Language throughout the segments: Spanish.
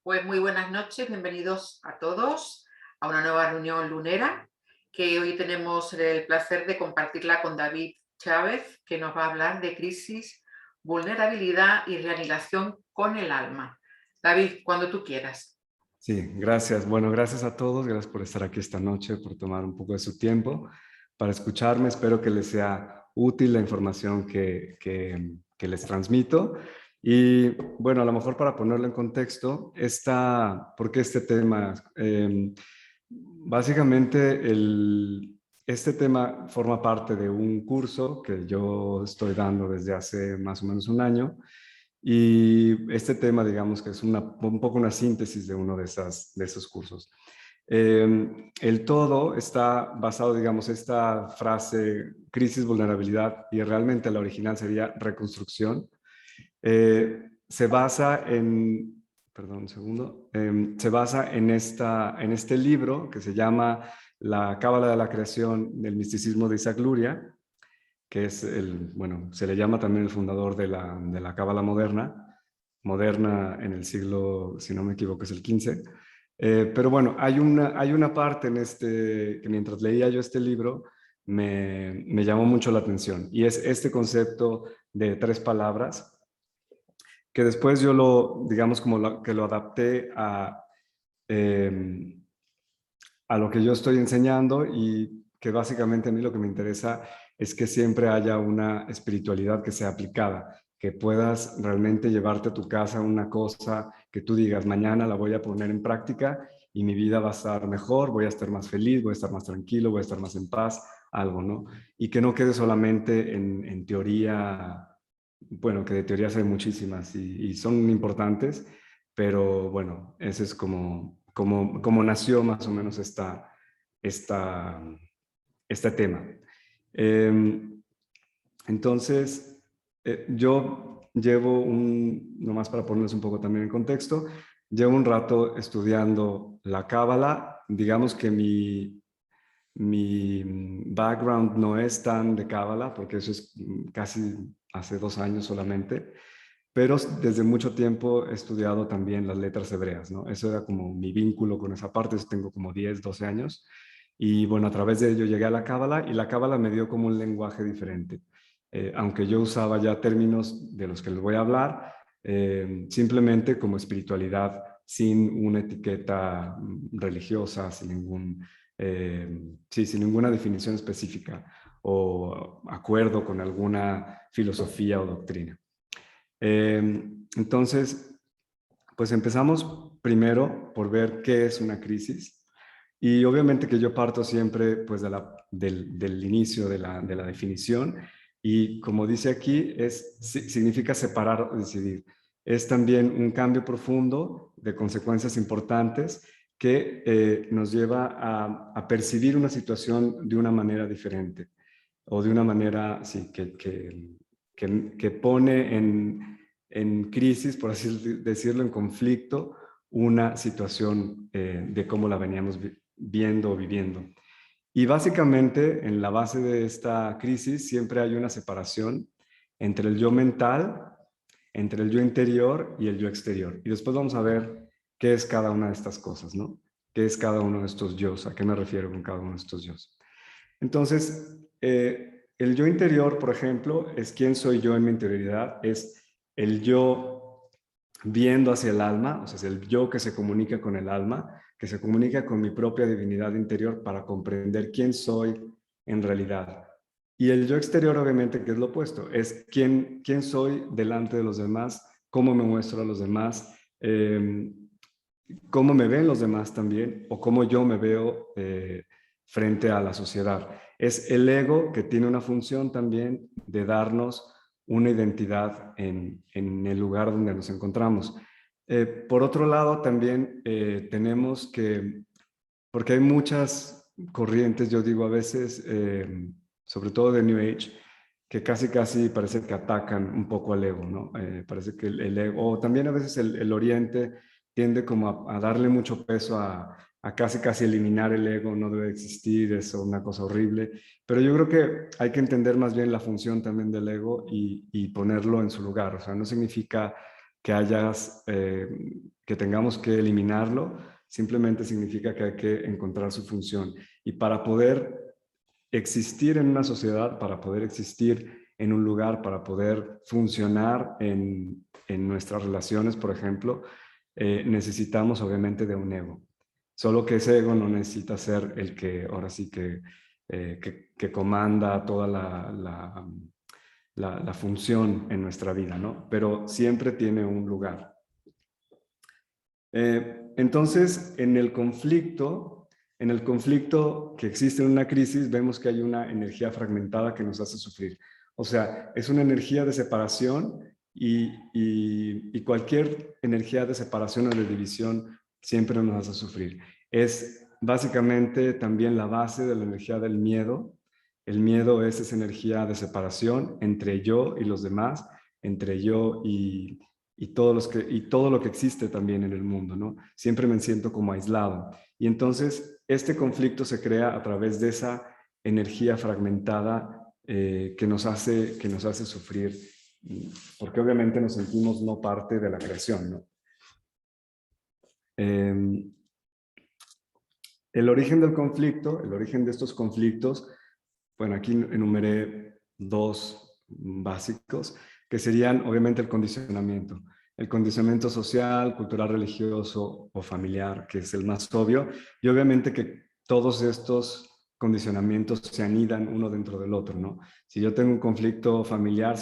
Pues muy buenas noches, bienvenidos a todos a una nueva reunión lunera que hoy tenemos el placer de compartirla con David Chávez, que nos va a hablar de crisis, vulnerabilidad y reanimación con el alma. David, cuando tú quieras. Sí, gracias. Bueno, gracias a todos. Gracias por estar aquí esta noche, por tomar un poco de su tiempo para escucharme. Espero que les sea útil la información que les transmito. Y bueno, a lo mejor para ponerlo en contexto, ¿por qué este tema? Básicamente, este tema forma parte de un curso que yo estoy dando desde hace más o menos un año. Y este tema, digamos que es un poco una síntesis de uno de esos cursos. El todo está basado, digamos, esta frase, crisis, vulnerabilidad, y realmente la original sería reconstrucción. Se basa en, perdón un segundo, se basa en este libro que se llama La Cábala de la Creación del Misticismo de Isaac Luria, que es bueno, se le llama también el fundador de la Cábala moderna en el siglo, si no me equivoco, es el XV. Pero bueno, hay una parte que mientras leía yo este libro me llamó mucho la atención, y es este concepto de tres palabras, que después yo digamos, que lo adapté eh, a lo que yo estoy enseñando, y que básicamente a mí lo que me interesa es que siempre haya una espiritualidad que sea aplicada, que puedas realmente llevarte a tu casa una cosa que tú digas, mañana la voy a poner en práctica y mi vida va a estar mejor, voy a estar más feliz, voy a estar más tranquilo, voy a estar más en paz, algo, ¿no? Y que no quede solamente en teoría, bueno, que de teorías hay muchísimas y son importantes, pero bueno, ese es como nació más o menos esta, este tema. Entonces, yo llevo nomás para ponerles un poco también en contexto, llevo un rato estudiando la Cábala. Digamos que mi background no es tan de Cábala, porque eso es casi hace 2 años solamente, pero desde mucho tiempo he estudiado también las letras hebreas, ¿no? Eso era como mi vínculo con esa parte. Eso tengo como 10, 12 años. Y bueno, a través de ello llegué a la Cábala, y la Cábala me dio como un lenguaje diferente. Aunque yo usaba ya términos de los que les voy a hablar, simplemente como espiritualidad, sin una etiqueta religiosa, sin ninguna definición específica o acuerdo con alguna filosofía o doctrina. Entonces, pues empezamos primero por ver qué es una crisis. Y obviamente que yo parto siempre pues del inicio de la definición, y como dice aquí, significa separar o decidir. Es también un cambio profundo de consecuencias importantes que nos lleva a percibir una situación de una manera diferente, o de una manera, sí, que pone en crisis, por así decirlo, en conflicto, una situación de cómo la veníamos viendo o viviendo. Y básicamente, en la base de esta crisis siempre hay una separación entre el yo mental, entre el yo interior y el yo exterior. Y después vamos a ver qué es cada una de estas cosas, ¿no? ¿Qué es cada uno de estos yos? ¿A qué me refiero con cada uno de estos yos? Entonces, el yo interior, por ejemplo, es quién soy yo en mi interioridad, es el yo viendo hacia el alma, o sea, es el yo que se comunica con el alma, que se comunica con mi propia divinidad interior para comprender quién soy en realidad. Y el yo exterior, obviamente, que es lo opuesto, es quién soy delante de los demás, cómo me muestro a los demás, cómo me ven los demás también, o cómo yo me veo frente a la sociedad. Es el ego, que tiene una función también de darnos una identidad en el lugar donde nos encontramos. Por otro lado, también tenemos que, porque hay muchas corrientes, yo digo a veces, sobre todo de New Age, que casi parece que atacan un poco al ego, ¿no? Parece que el ego, o también a veces el Oriente tiende como a darle mucho peso a casi eliminar el ego, no debe existir, es una cosa horrible. Pero yo creo que hay que entender más bien la función también del ego y ponerlo en su lugar. O sea, no significa que tengamos que eliminarlo, simplemente significa que hay que encontrar su función. Y para poder existir en una sociedad, para poder existir en un lugar, para poder funcionar en nuestras relaciones, por ejemplo, necesitamos obviamente de un ego. Solo que ese ego no necesita ser el que ahora sí que comanda toda la función en nuestra vida, ¿no? Pero siempre tiene un lugar. Entonces, en el conflicto que existe en una crisis, vemos que hay una energía fragmentada que nos hace sufrir. O sea, es una energía de separación y cualquier energía de separación o de división siempre nos hace sufrir. Es básicamente también la base de la energía del miedo. El miedo es esa energía de separación entre yo y los demás, entre yo y todo lo que existe también en el mundo, ¿no? Siempre me siento como aislado. Y entonces este conflicto se crea a través de esa energía fragmentada que nos hace sufrir, porque obviamente nos sentimos no parte de la creación, ¿no? El origen del conflicto, el origen de estos conflictos, bueno, aquí enumeré dos básicos, que serían obviamente el condicionamiento. El condicionamiento social, cultural, religioso o familiar, que es el más obvio, y obviamente que todos estos condicionamientos se anidan uno dentro del otro, ¿no? Si yo tengo un conflicto familiar,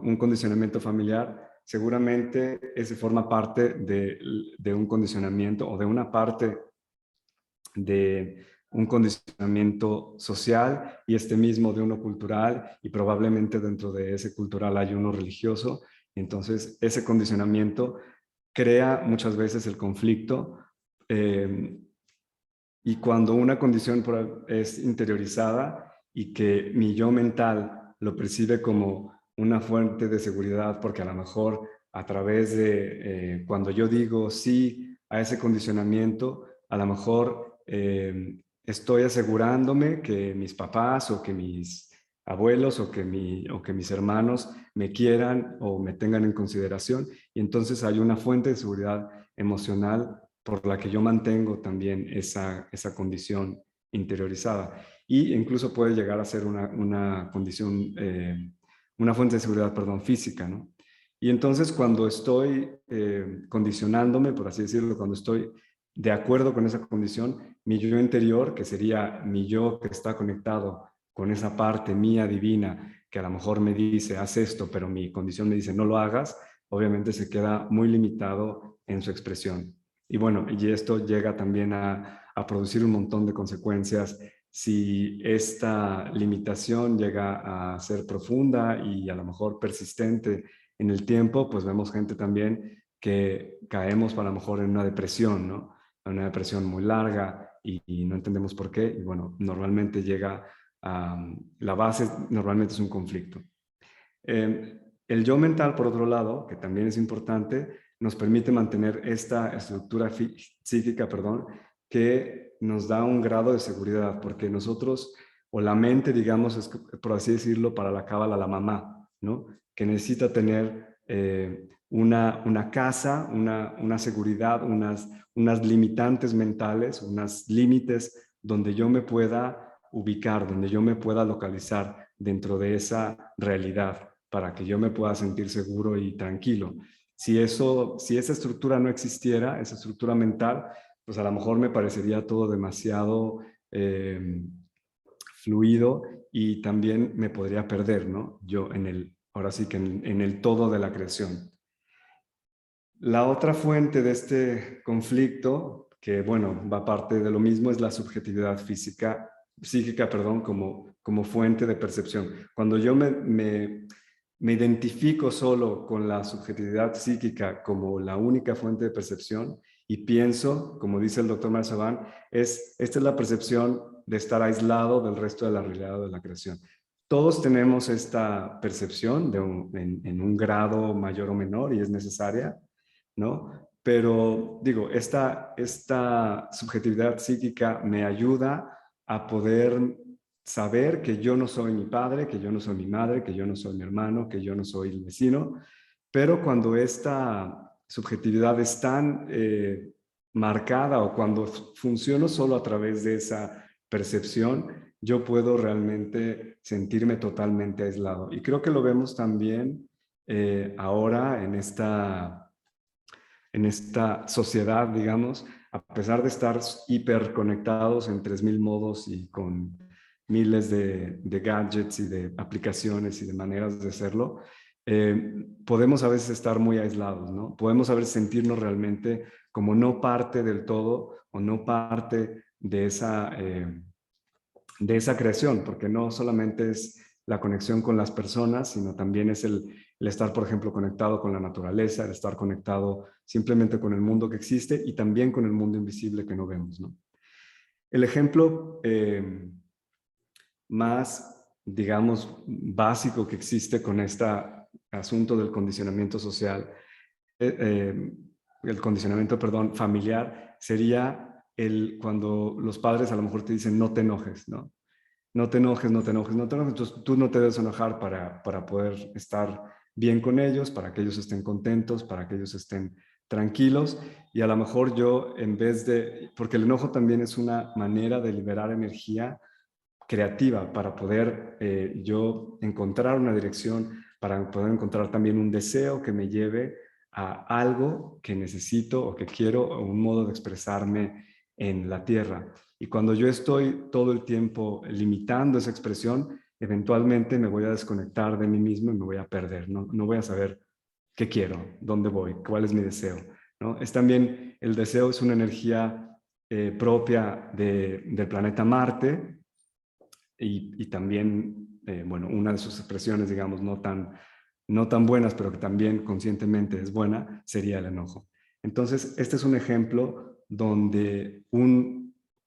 un condicionamiento familiar, seguramente ese forma parte de un condicionamiento o de una parte de un condicionamiento social y este mismo de uno cultural y probablemente dentro de ese cultural hay uno religioso. Entonces ese condicionamiento crea muchas veces el conflicto y cuando una condición es interiorizada y que mi yo mental lo percibe como una fuente de seguridad porque a lo mejor a través de cuando yo digo sí a ese condicionamiento, a lo mejor estoy asegurándome que mis papás o que mis abuelos o que mis hermanos me quieran o me tengan en consideración y entonces hay una fuente de seguridad emocional por la que yo mantengo también esa condición interiorizada. Y incluso puede llegar a ser una condición, una fuente de seguridad, perdón, física, ¿no? Y entonces cuando estoy condicionándome, por así decirlo, cuando estoy de acuerdo con esa condición, mi yo interior, que sería mi yo que está conectado con esa parte mía divina, que a lo mejor me dice, haz esto, pero mi condición me dice, no lo hagas, obviamente se queda muy limitado en su expresión. Y bueno, y esto llega también a producir un montón de consecuencias si esta limitación llega a ser profunda y a lo mejor persistente en el tiempo, pues vemos gente también que caemos a lo mejor en una depresión, ¿no? Una depresión muy larga y no entendemos por qué. Y bueno, normalmente llega a la base, normalmente es un conflicto. El yo mental, por otro lado, que también es importante, nos permite mantener esta estructura psíquica, perdón, que nos da un grado de seguridad, porque nosotros, o la mente, digamos, es, por así decirlo, para la cábala, la mamá, ¿no? Que necesita tener una casa, una seguridad, unas limitantes mentales, unos límites donde yo me pueda ubicar, donde yo me pueda localizar dentro de esa realidad para que yo me pueda sentir seguro y tranquilo. Si esa estructura no existiera, esa estructura mental, pues a lo mejor me parecería todo demasiado fluido y también me podría perder, ¿no? Yo ahora sí que en el todo de la creación. La otra fuente de este conflicto, que bueno, va parte de lo mismo, es la subjetividad psíquica, perdón, como fuente de percepción. Cuando yo me identifico solo con la subjetividad psíquica como la única fuente de percepción y pienso, como dice el doctor Marzavan, esta es la percepción de estar aislado del resto de la realidad de la creación. Todos tenemos esta percepción en un grado mayor o menor y es necesaria, ¿no? Pero digo, esta subjetividad psíquica me ayuda a poder saber que yo no soy mi padre, que yo no soy mi madre, que yo no soy mi hermano, que yo no soy el vecino, Pero cuando esta subjetividad es tan marcada o cuando funciono solo a través de esa percepción, yo puedo realmente sentirme totalmente aislado. Y creo que lo vemos también ahora en esta sociedad, digamos, a pesar de estar hiperconectados en 3000 modos y con miles de gadgets y de aplicaciones y de maneras de hacerlo, podemos a veces estar muy aislados, ¿no? Podemos a veces sentirnos realmente como no parte del todo o no parte de esa creación, porque no solamente es la conexión con las personas, sino también es el estar, por ejemplo, conectado con la naturaleza, el estar conectado simplemente con el mundo que existe y también con el mundo invisible que no vemos, ¿no? El ejemplo más, digamos, básico que existe con este asunto del condicionamiento social, el condicionamiento, perdón, familiar, sería cuando los padres a lo mejor te dicen no te enojes, ¿no? No te enojes, no te enojes, no te enojes. Entonces tú no te debes enojar para poder estar bien con ellos, para que ellos estén contentos, para que ellos estén tranquilos. Y a lo mejor yo, en vez de, porque el enojo también es una manera de liberar energía creativa para poder yo encontrar una dirección, para poder encontrar también un deseo que me lleve a algo que necesito o que quiero, o un modo de expresarme en la tierra. Y cuando yo estoy todo el tiempo limitando esa expresión, eventualmente me voy a desconectar de mí mismo y me voy a perder, no voy a saber qué quiero, dónde voy, cuál es mi deseo, ¿no? Es también, el deseo es una energía propia del planeta Marte, y también, bueno, una de sus expresiones, digamos, no tan buenas, pero que también conscientemente es buena, sería el enojo. Entonces, este es un ejemplo donde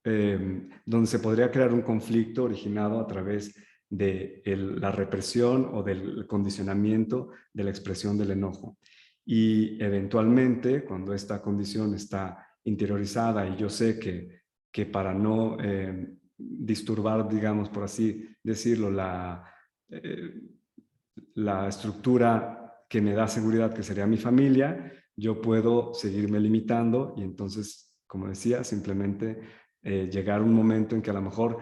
se podría crear un conflicto originado a través de la represión o del condicionamiento de la expresión del enojo. Y eventualmente, cuando esta condición está interiorizada y yo sé que para no disturbar, digamos, por así decirlo, la estructura que me da seguridad, que sería mi familia, yo puedo seguirme limitando y entonces, como decía, simplemente llegar un momento en que a lo mejor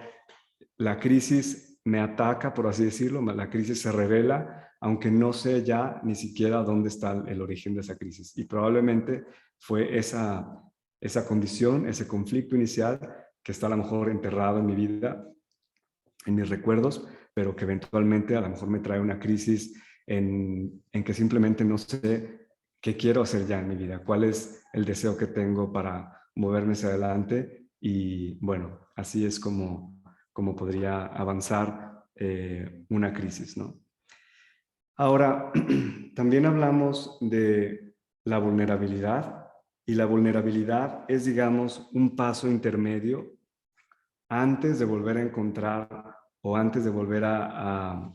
la crisis me ataca, por así decirlo, la crisis se revela, aunque no sé ya ni siquiera dónde está el origen de esa crisis. Y probablemente fue esa condición, ese conflicto inicial que está a lo mejor enterrado en mi vida, en mis recuerdos, pero que eventualmente a lo mejor me trae una crisis en que simplemente no sé qué quiero hacer ya en mi vida, cuál es el deseo que tengo para moverme hacia adelante. Y bueno, así es como podría avanzar una crisis, ¿no? Ahora, también hablamos de la vulnerabilidad, y la vulnerabilidad es, digamos, un paso intermedio antes de volver a encontrar o antes de volver a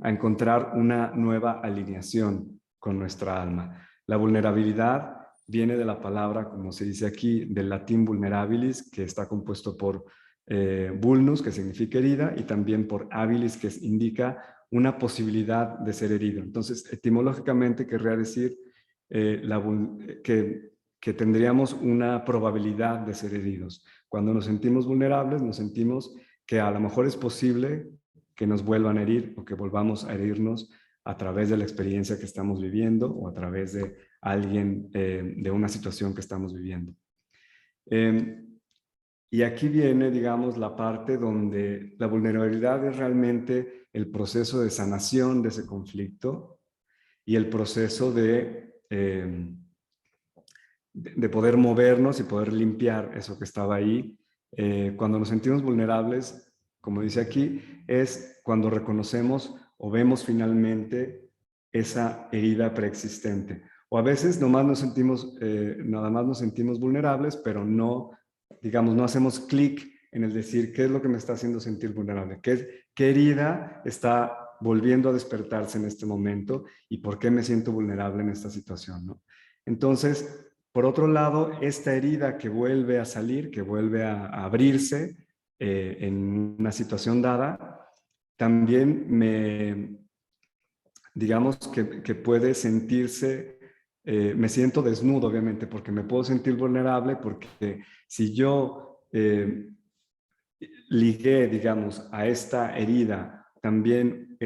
encontrar una nueva alineación con nuestra alma. La vulnerabilidad viene de la palabra, como se dice aquí, del latín vulnerabilis, que está compuesto por vulnus, que significa herida, y también por habilis, que indica una posibilidad de ser herido. Entonces, etimológicamente querría decir que tendríamos una probabilidad de ser heridos. Cuando nos sentimos vulnerables, nos sentimos que a lo mejor es posible que nos vuelvan a herir o que volvamos a herirnos a través de la experiencia que estamos viviendo o a través de alguien, de una situación que estamos viviendo. Y aquí viene, digamos, la parte donde la vulnerabilidad es realmente el proceso de sanación de ese conflicto y el proceso de poder movernos y poder limpiar eso que estaba ahí. Cuando nos sentimos vulnerables, como dice aquí, es cuando reconocemos o vemos finalmente esa herida preexistente. O a veces nada más nos sentimos vulnerables, pero no, digamos, no hacemos clic en el decir qué es lo que me está haciendo sentir vulnerable, qué herida está volviendo a despertarse en este momento y por qué me siento vulnerable en esta situación, ¿no? Entonces, por otro lado, esta herida que vuelve a salir, que vuelve a abrirse en una situación dada, también digamos que puede sentirse, me siento desnudo obviamente, porque me puedo sentir vulnerable, porque si yo ligué, digamos, a esta herida también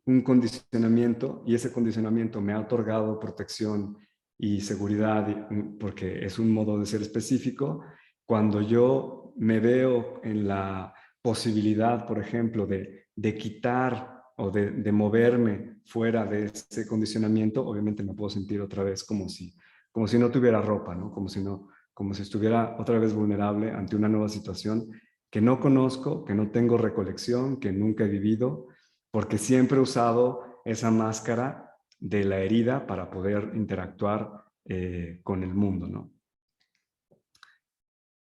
un condicionamiento, y ese condicionamiento me ha otorgado protección y seguridad, porque es un modo de ser específico. Cuando yo me veo en la posibilidad, por ejemplo, de quitar o de moverme fuera de ese condicionamiento, obviamente me puedo sentir otra vez como si no tuviera ropa, ¿no? Como si estuviera otra vez vulnerable ante una nueva situación que no conozco, que no tengo recolección, que nunca he vivido, porque siempre he usado esa máscara de la herida para poder interactuar con el mundo, ¿no?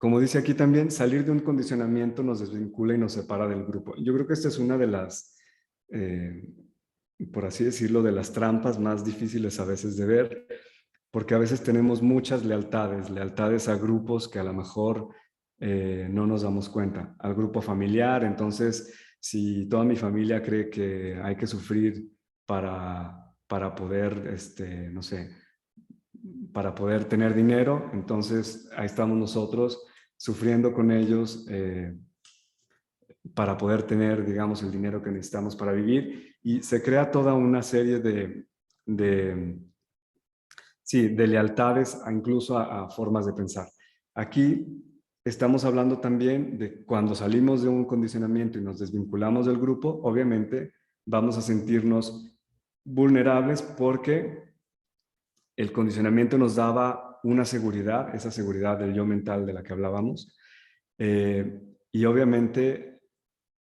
Como dice aquí también, salir de un condicionamiento nos desvincula y nos separa del grupo. Yo creo que esta es una de las, por así decirlo, de las trampas más difíciles a veces de ver, porque a veces tenemos muchas lealtades a grupos que a lo mejor no nos damos cuenta. Al grupo familiar, entonces, si toda mi familia cree que hay que sufrir para poder, no sé, para poder tener dinero, entonces ahí estamos nosotros sufriendo con ellos para poder tener, digamos, el dinero que necesitamos para vivir, y se crea toda una serie de sí, de lealtades incluso a formas de pensar. Aquí estamos hablando también de cuando salimos de un condicionamiento y nos desvinculamos del grupo, obviamente vamos a sentirnos vulnerables porque el condicionamiento nos daba una seguridad, esa seguridad del yo mental de la que hablábamos, y obviamente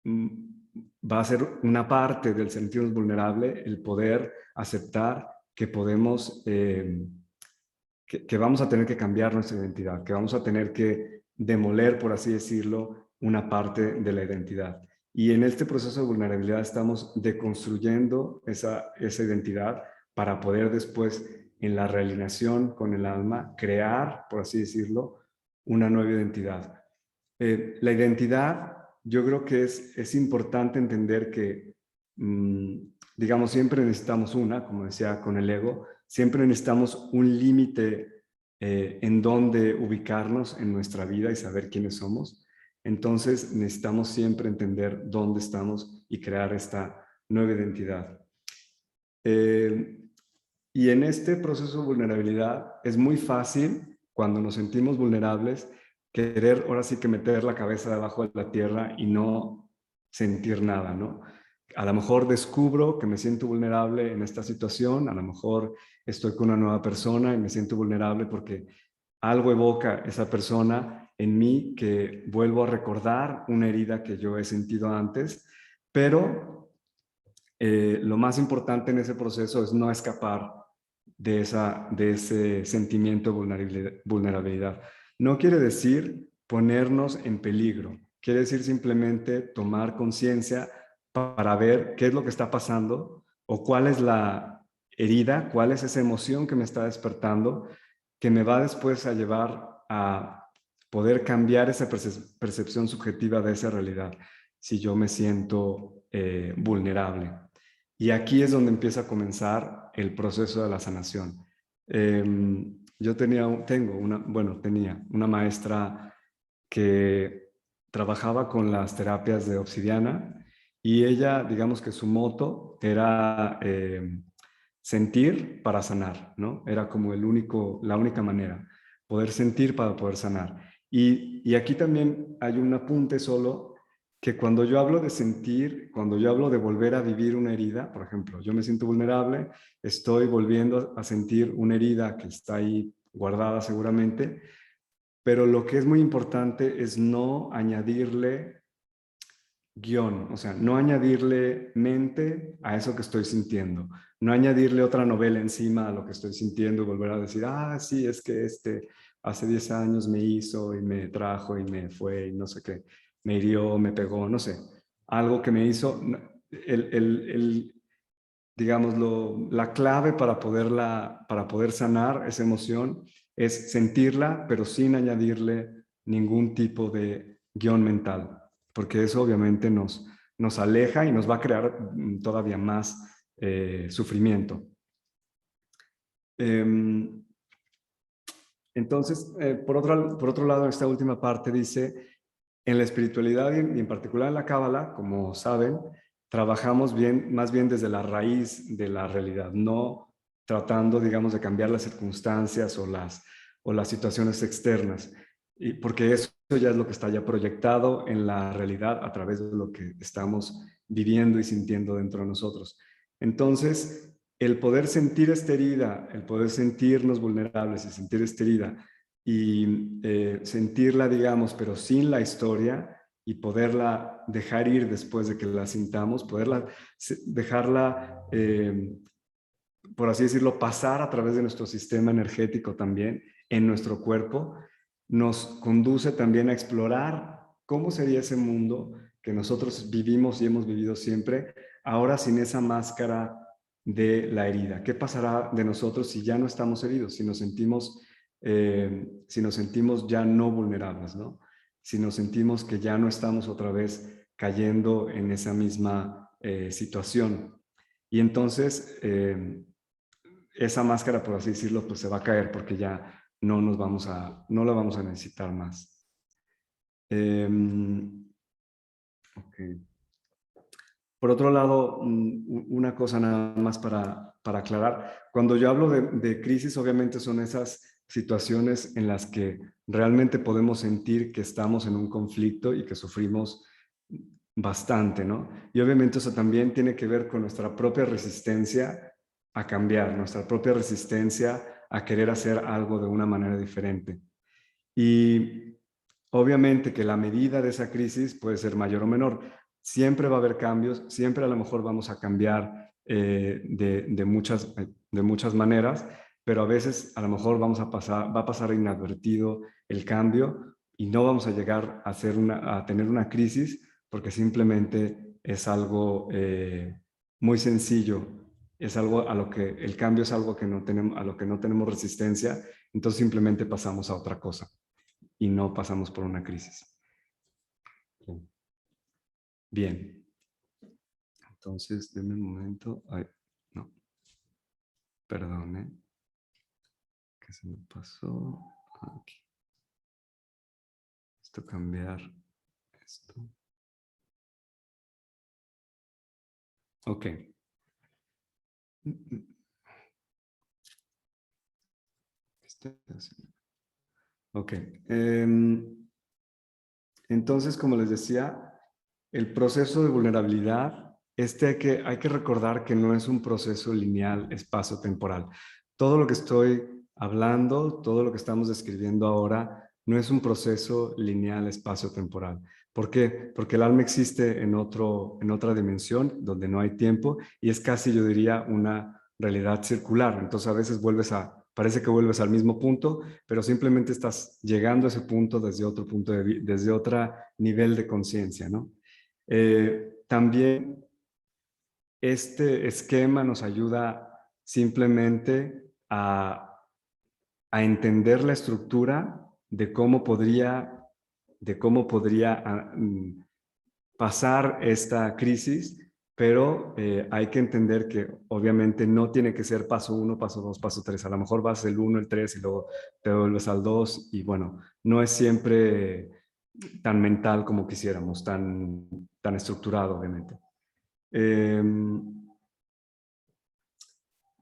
va a ser una parte del sentirnos vulnerable el poder aceptar que podemos, que vamos a tener que cambiar nuestra identidad, que vamos a tener que demoler, por así decirlo, una parte de la identidad. Y en este proceso de vulnerabilidad estamos deconstruyendo esa identidad para poder después, en la realineación con el alma, crear, por así decirlo, una nueva identidad. La identidad, yo creo que es importante entender que, digamos, siempre necesitamos como decía con el ego, siempre necesitamos un límite en donde ubicarnos en nuestra vida y saber quiénes somos. Entonces necesitamos siempre entender dónde estamos y crear esta nueva identidad. Y en este proceso de vulnerabilidad es muy fácil, cuando nos sentimos vulnerables, querer ahora sí que meter la cabeza debajo de la tierra y no sentir nada, ¿no? A lo mejor descubro que me siento vulnerable en esta situación, a lo mejor estoy con una nueva persona y me siento vulnerable porque algo evoca esa persona en mí, que vuelvo a recordar una herida que yo he sentido antes, pero lo más importante en ese proceso es no escapar de ese sentimiento de vulnerabilidad. No quiere decir ponernos en peligro, quiere decir simplemente tomar conciencia para ver qué es lo que está pasando o cuál es la herida, cuál es esa emoción que me está despertando, que me va después a llevar a poder cambiar esa percepción subjetiva de esa realidad si yo me siento vulnerable. Y aquí es donde empieza a comenzar el proceso de la sanación. Yo tenía una maestra que trabajaba con las terapias de obsidiana, y ella, digamos que su moto era sentir para sanar, ¿no? Era como la única manera, poder sentir para poder sanar. Y aquí también hay un apunte solo, que cuando yo hablo de sentir, cuando yo hablo de volver a vivir una herida, por ejemplo, yo me siento vulnerable, estoy volviendo a sentir una herida que está ahí guardada seguramente, pero lo que es muy importante es no añadirle guión, o sea, no añadirle mente a eso que estoy sintiendo, no añadirle otra novela encima a lo que estoy sintiendo y volver a decir, sí, es que hace 10 años me hizo y me trajo y me fue y no sé qué, me hirió, me pegó, no sé, algo que me hizo, digamos, la clave para poder sanar esa emoción es sentirla, pero sin añadirle ningún tipo de guión mental, porque eso obviamente nos aleja y nos va a crear todavía más sufrimiento. Entonces, por otro lado, esta última parte dice, en la espiritualidad y en particular en la Cábala, como saben, trabajamos más bien desde la raíz de la realidad, no tratando, digamos, de cambiar las circunstancias o las situaciones externas, porque eso ya es lo que está ya proyectado en la realidad a través de lo que estamos viviendo y sintiendo dentro de nosotros. Entonces, el poder sentir esta herida, el poder sentirnos vulnerables y sentir esta herida y sentirla, digamos, pero sin la historia y poderla dejar ir después de que la sintamos, dejarla, por así decirlo, pasar a través de nuestro sistema energético también, en nuestro cuerpo, nos conduce también a explorar cómo sería ese mundo que nosotros vivimos y hemos vivido siempre, ahora sin esa máscara de la herida. ¿Qué pasará de nosotros si ya no estamos heridos, si nos sentimos ya no vulnerables, ¿no? Si nos sentimos que ya no estamos otra vez cayendo en esa misma situación? Y entonces esa máscara, por así decirlo, pues se va a caer porque ya no la vamos a necesitar más. Okay. Por otro lado, una cosa nada más para aclarar. Cuando yo hablo de crisis, obviamente son esas situaciones en las que realmente podemos sentir que estamos en un conflicto y que sufrimos bastante, ¿no? Y obviamente eso también tiene que ver con nuestra propia resistencia a cambiar, nuestra propia resistencia a querer hacer algo de una manera diferente. Y obviamente que la medida de esa crisis puede ser mayor o menor. Siempre va a haber cambios, siempre a lo mejor vamos a cambiar de muchas maneras, pero a veces a lo mejor va a pasar inadvertido el cambio y no vamos a llegar a tener una crisis porque simplemente es algo muy sencillo, es algo a lo que el cambio es algo que no tenemos, a lo que no tenemos resistencia, entonces simplemente pasamos a otra cosa y no pasamos por una crisis. Bien. Entonces, denme un momento. Ay, no. Perdone. ¿Qué se me pasó? Aquí. Esto cambiar. Esto. Ok. Ok. Entonces, como les decía, el proceso de vulnerabilidad, hay que recordar que no es un proceso lineal espacio-temporal. Todo lo que estoy hablando, todo lo que estamos describiendo ahora, no es un proceso lineal espacio-temporal. ¿Por qué? Porque el alma existe en otra dimensión donde no hay tiempo y es casi, yo diría, una realidad circular. Entonces a veces parece que vuelves al mismo punto, pero simplemente estás llegando a ese punto desde otro punto desde otro nivel de conciencia, ¿no? También este esquema nos ayuda simplemente a entender la estructura de cómo podría pasar esta crisis, pero hay que entender que obviamente no tiene que ser paso 1, paso 2, paso 3. A lo mejor vas del 1, el 3 y luego te vuelves al 2 y bueno, no es siempre tan mental como quisiéramos, tan estructurado, obviamente.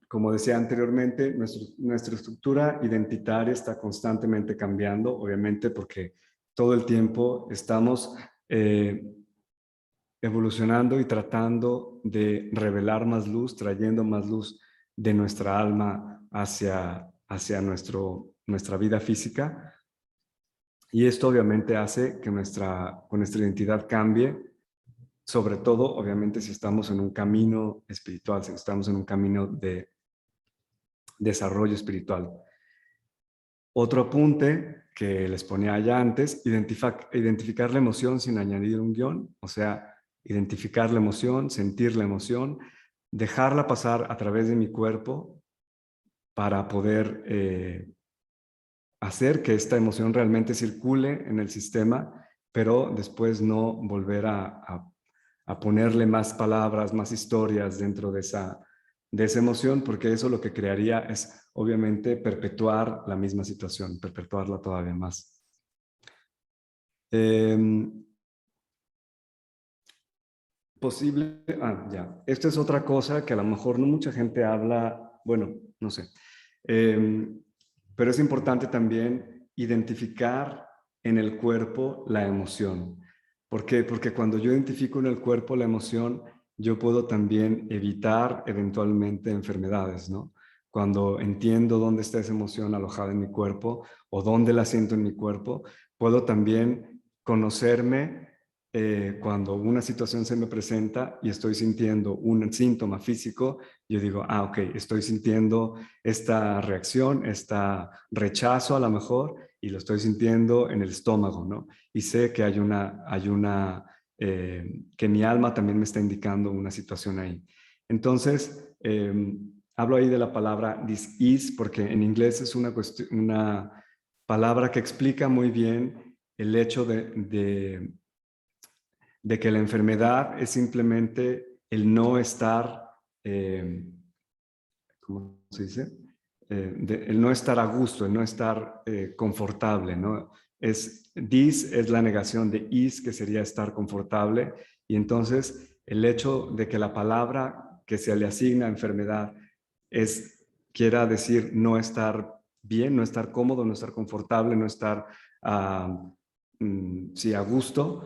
Como decía anteriormente, nuestra estructura identitaria está constantemente cambiando, obviamente porque todo el tiempo estamos evolucionando y tratando de revelar más luz, trayendo más luz de nuestra alma hacia nuestra vida física. Y esto obviamente hace que nuestra identidad cambie, sobre todo, obviamente, si estamos en un camino espiritual, si estamos en un camino de desarrollo espiritual. Otro apunte que les ponía ya antes, identificar la emoción sin añadir un guión, o sea, identificar la emoción, sentir la emoción, dejarla pasar a través de mi cuerpo para poder hacer que esta emoción realmente circule en el sistema, pero después no volver a ponerle más palabras, más historias dentro de de esa emoción, porque eso lo que crearía es obviamente perpetuar la misma situación, perpetuarla todavía más. Posible, ya. Esta es otra cosa que a lo mejor no mucha gente habla, bueno, no sé. Pero es importante también identificar en el cuerpo la emoción. ¿Por qué? Porque cuando yo identifico en el cuerpo la emoción, yo puedo también evitar eventualmente enfermedades, ¿no? Cuando entiendo dónde está esa emoción alojada en mi cuerpo o dónde la siento en mi cuerpo, puedo también conocerme cuando una situación se me presenta y estoy sintiendo un síntoma físico, yo digo, ok, estoy sintiendo esta reacción, este rechazo a lo mejor, y lo estoy sintiendo en el estómago, ¿no? Y sé que que mi alma también me está indicando una situación ahí. Entonces, hablo ahí de la palabra dis-ease, porque en inglés es una palabra que explica muy bien el hecho de que la enfermedad es simplemente el no estar, ¿cómo se dice? El no estar a gusto, el no estar confortable, ¿no? Dis es la negación de is, que sería estar confortable, y entonces el hecho de que la palabra que se le asigna a enfermedad quiera decir no estar bien, no estar cómodo, no estar confortable, no estar sí, a gusto,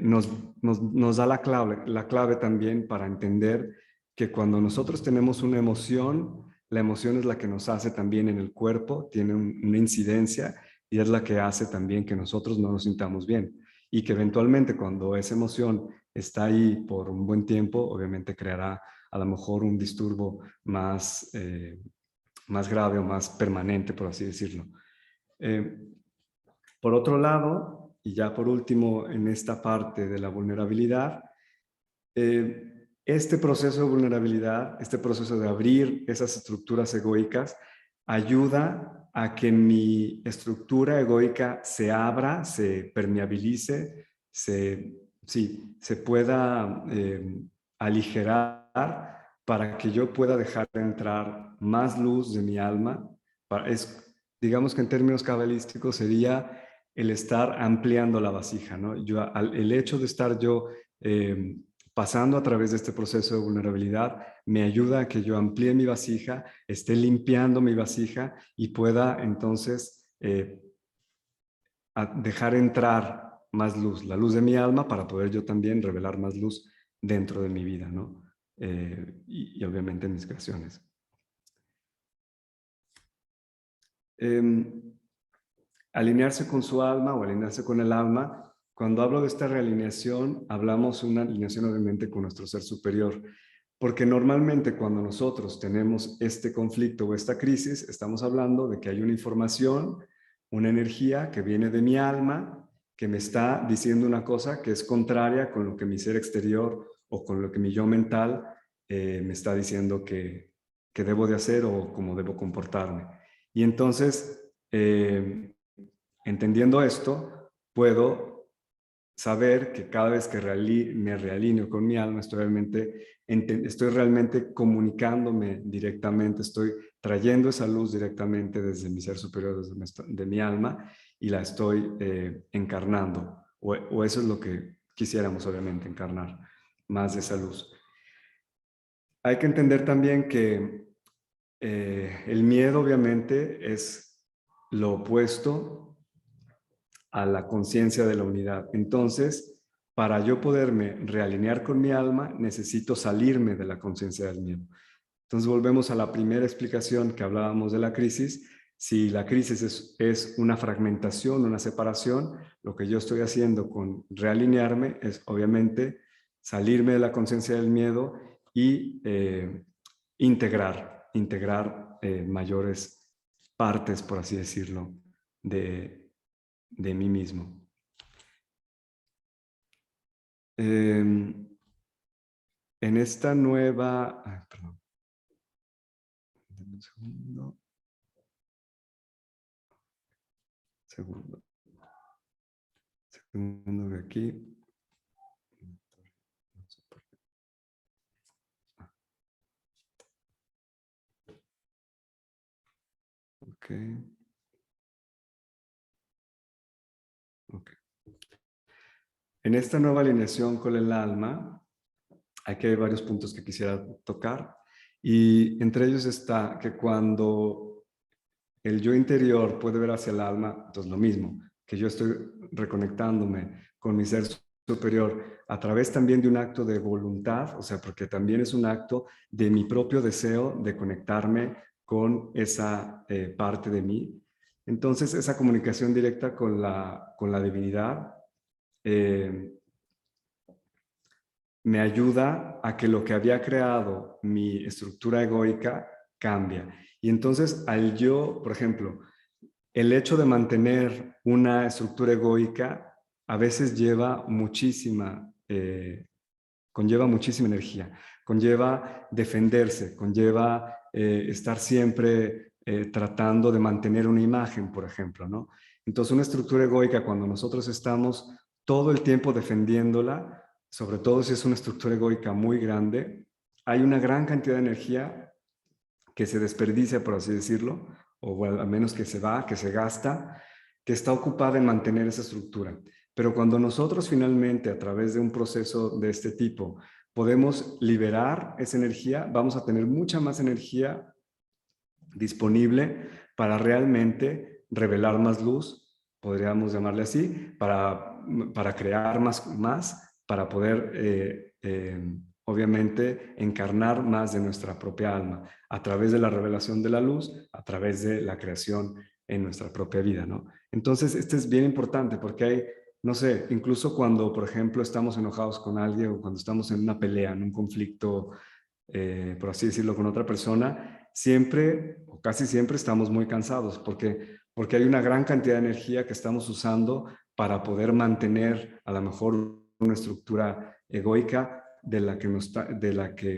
nos da la clave también para entender que cuando nosotros tenemos una emoción, la emoción es la que nos hace también en el cuerpo, tiene una incidencia y es la que hace también que nosotros no nos sintamos bien. Y que eventualmente cuando esa emoción está ahí por un buen tiempo, obviamente creará a lo mejor un disturbo más grave o más permanente, por así decirlo. Por otro lado, y ya por último en esta parte de la vulnerabilidad, este proceso de vulnerabilidad, este proceso de abrir esas estructuras egoicas, ayuda a que mi estructura egoica se abra, se permeabilice, se pueda aligerar para que yo pueda dejar entrar más luz de mi alma. Digamos que en términos cabalísticos sería el estar ampliando la vasija, ¿no? El hecho de estar yo pasando a través de este proceso de vulnerabilidad me ayuda a que yo amplíe mi vasija, esté limpiando mi vasija y pueda entonces dejar entrar más luz, la luz de mi alma, para poder yo también revelar más luz dentro de mi vida, ¿no? Y obviamente en mis creaciones. Alinearse con su alma o alinearse con el alma. Cuando hablo de esta realineación, hablamos de una alineación obviamente con nuestro ser superior, porque normalmente cuando nosotros tenemos este conflicto o esta crisis, estamos hablando de que hay una información, una energía que viene de mi alma, que me está diciendo una cosa que es contraria con lo que mi ser exterior o con lo que mi yo mental me está diciendo que debo de hacer o cómo debo comportarme. Y entonces, entendiendo esto, puedo saber que cada vez que me realineo con mi alma, estoy realmente comunicándome directamente, estoy trayendo esa luz directamente desde mi ser superior, de mi alma, y la estoy encarnando. O eso es lo que quisiéramos, obviamente, encarnar, más de esa luz. Hay que entender también que el miedo, obviamente, es lo opuesto a la conciencia de la unidad. Entonces, para yo poderme realinear con mi alma, necesito salirme de la conciencia del miedo. Entonces, volvemos a la primera explicación que hablábamos de la crisis. Si la crisis es una fragmentación, una separación, lo que yo estoy haciendo con realinearme es, obviamente, salirme de la conciencia del miedo y integrar mayores partes, por así decirlo, de mí mismo. En esta nueva... perdón. Un segundo. Segundo de aquí. Ok. Ok. En esta nueva alineación con el alma, aquí hay varios puntos que quisiera tocar. Y entre ellos está que cuando el yo interior puede ver hacia el alma, entonces lo mismo, que yo estoy reconectándome con mi ser superior a través también de un acto de voluntad, o sea, porque también es un acto de mi propio deseo de conectarme con esa parte de mí. Entonces, esa comunicación directa con la divinidad me ayuda a que lo que había creado mi estructura egoica cambia. Y entonces, al yo, por ejemplo, el hecho de mantener una estructura egoica a veces conlleva muchísima energía, conlleva defenderse, conlleva estar siempre tratando de mantener una imagen, por ejemplo, ¿no? Entonces, una estructura egoica, cuando nosotros estamos todo el tiempo defendiéndola, sobre todo si es una estructura egoica muy grande, hay una gran cantidad de energía que se desperdicia, por así decirlo, o al menos que se va, que se gasta, que está ocupada en mantener esa estructura. Pero cuando nosotros finalmente, a través de un proceso de este tipo, podemos liberar esa energía, vamos a tener mucha más energía disponible para realmente revelar más luz, podríamos llamarle así, para crear más, para poder, obviamente, encarnar más de nuestra propia alma a través de la revelación de la luz, a través de la creación en nuestra propia vida, ¿no? Entonces, este es bien importante porque hay, no sé, incluso cuando, por ejemplo, estamos enojados con alguien o cuando estamos en una pelea, en un conflicto, por así decirlo, con otra persona, siempre o casi siempre estamos muy cansados porque hay una gran cantidad de energía que estamos usando para poder mantener a lo mejor una estructura egoica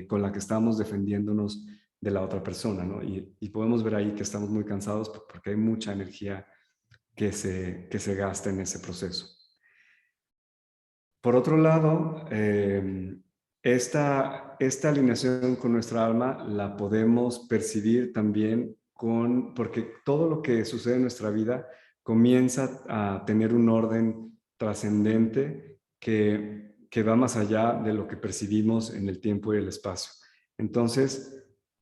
con la que estamos defendiéndonos de la otra persona, ¿no? Y podemos ver ahí que estamos muy cansados porque hay mucha energía que se gasta en ese proceso. Por otro lado, esta alineación con nuestra alma la podemos percibir también porque todo lo que sucede en nuestra vida comienza a tener un orden trascendente que va más allá de lo que percibimos en el tiempo y el espacio. Entonces,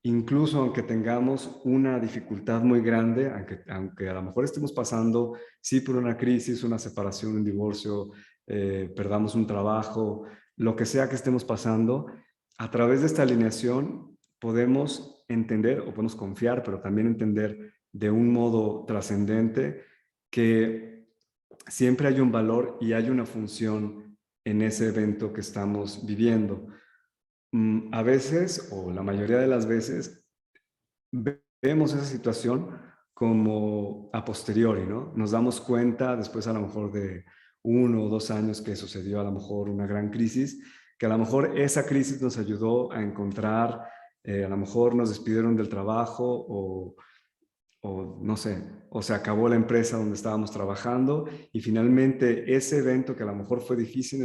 incluso aunque tengamos una dificultad muy grande, aunque a lo mejor estemos pasando, sí, por una crisis, una separación, un divorcio, perdamos un trabajo, lo que sea que estemos pasando, a través de esta alineación podemos entender o podemos confiar, pero también entender de un modo trascendente que siempre hay un valor y hay una función en ese evento que estamos viviendo. A veces, o la mayoría de las veces, vemos esa situación como a posteriori, ¿no? Nos damos cuenta después a lo mejor de 1 o 2 años que sucedió a lo mejor una gran crisis, que a lo mejor esa crisis nos ayudó a encontrar, a lo mejor nos despidieron del trabajo o no sé, o se acabó la empresa donde estábamos trabajando y finalmente ese evento que a lo mejor fue difícil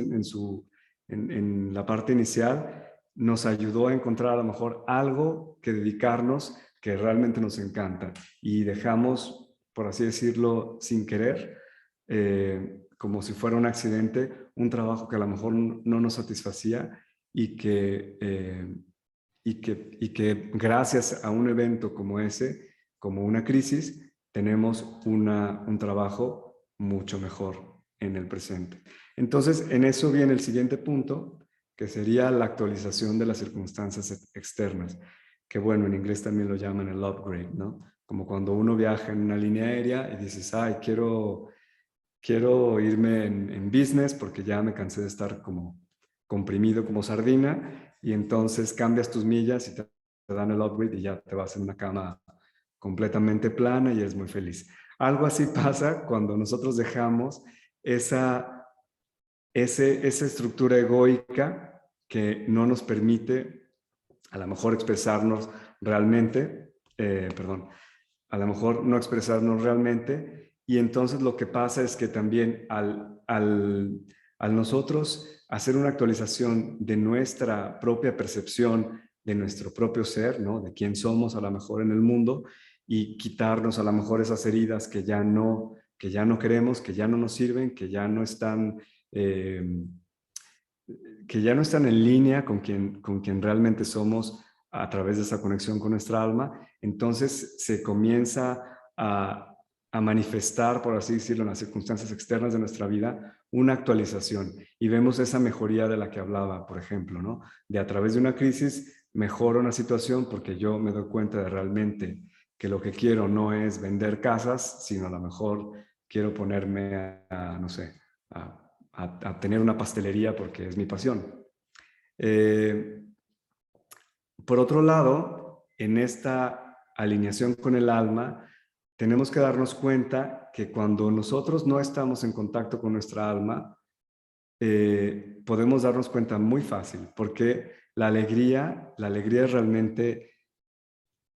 en la parte inicial, nos ayudó a encontrar a lo mejor algo que dedicarnos que realmente nos encanta y dejamos, por así decirlo, sin querer, como si fuera un accidente, un trabajo que a lo mejor no nos satisfacía y que gracias a un evento como ese, como una crisis, tenemos un trabajo mucho mejor en el presente. Entonces, en eso viene el siguiente punto, que sería la actualización de las circunstancias externas, que bueno, en inglés también lo llaman el upgrade, ¿no? Como cuando uno viaja en una línea aérea y dices, ay, quiero irme en business porque ya me cansé de estar como comprimido como sardina y entonces cambias tus millas y te dan el upgrade y ya te vas en una cama completamente plana y eres muy feliz. Algo así pasa cuando nosotros dejamos esa estructura egoica que no nos permite a lo mejor expresarnos realmente, a lo mejor no expresarnos realmente y entonces lo que pasa es que también al nosotros hacer una actualización de nuestra propia percepción, de nuestro propio ser, ¿no? De quién somos a lo mejor en el mundo, y quitarnos a lo mejor esas heridas que ya no queremos, que ya no nos sirven, eh, que ya no están en línea con quien realmente somos a través de esa conexión con nuestra alma. Entonces se comienza a manifestar, por así decirlo, en las circunstancias externas de nuestra vida, una actualización. Y vemos esa mejoría de la que hablaba, por ejemplo, ¿no? De a través de una crisis mejora una situación porque yo me doy cuenta de realmente que lo que quiero no es vender casas, sino a lo mejor quiero ponerme no sé, a tener una pastelería porque es mi pasión. Por otro lado, en esta alineación con el alma, tenemos que darnos cuenta que cuando nosotros no estamos en contacto con nuestra alma, podemos darnos cuenta muy fácil, porque la alegría es realmente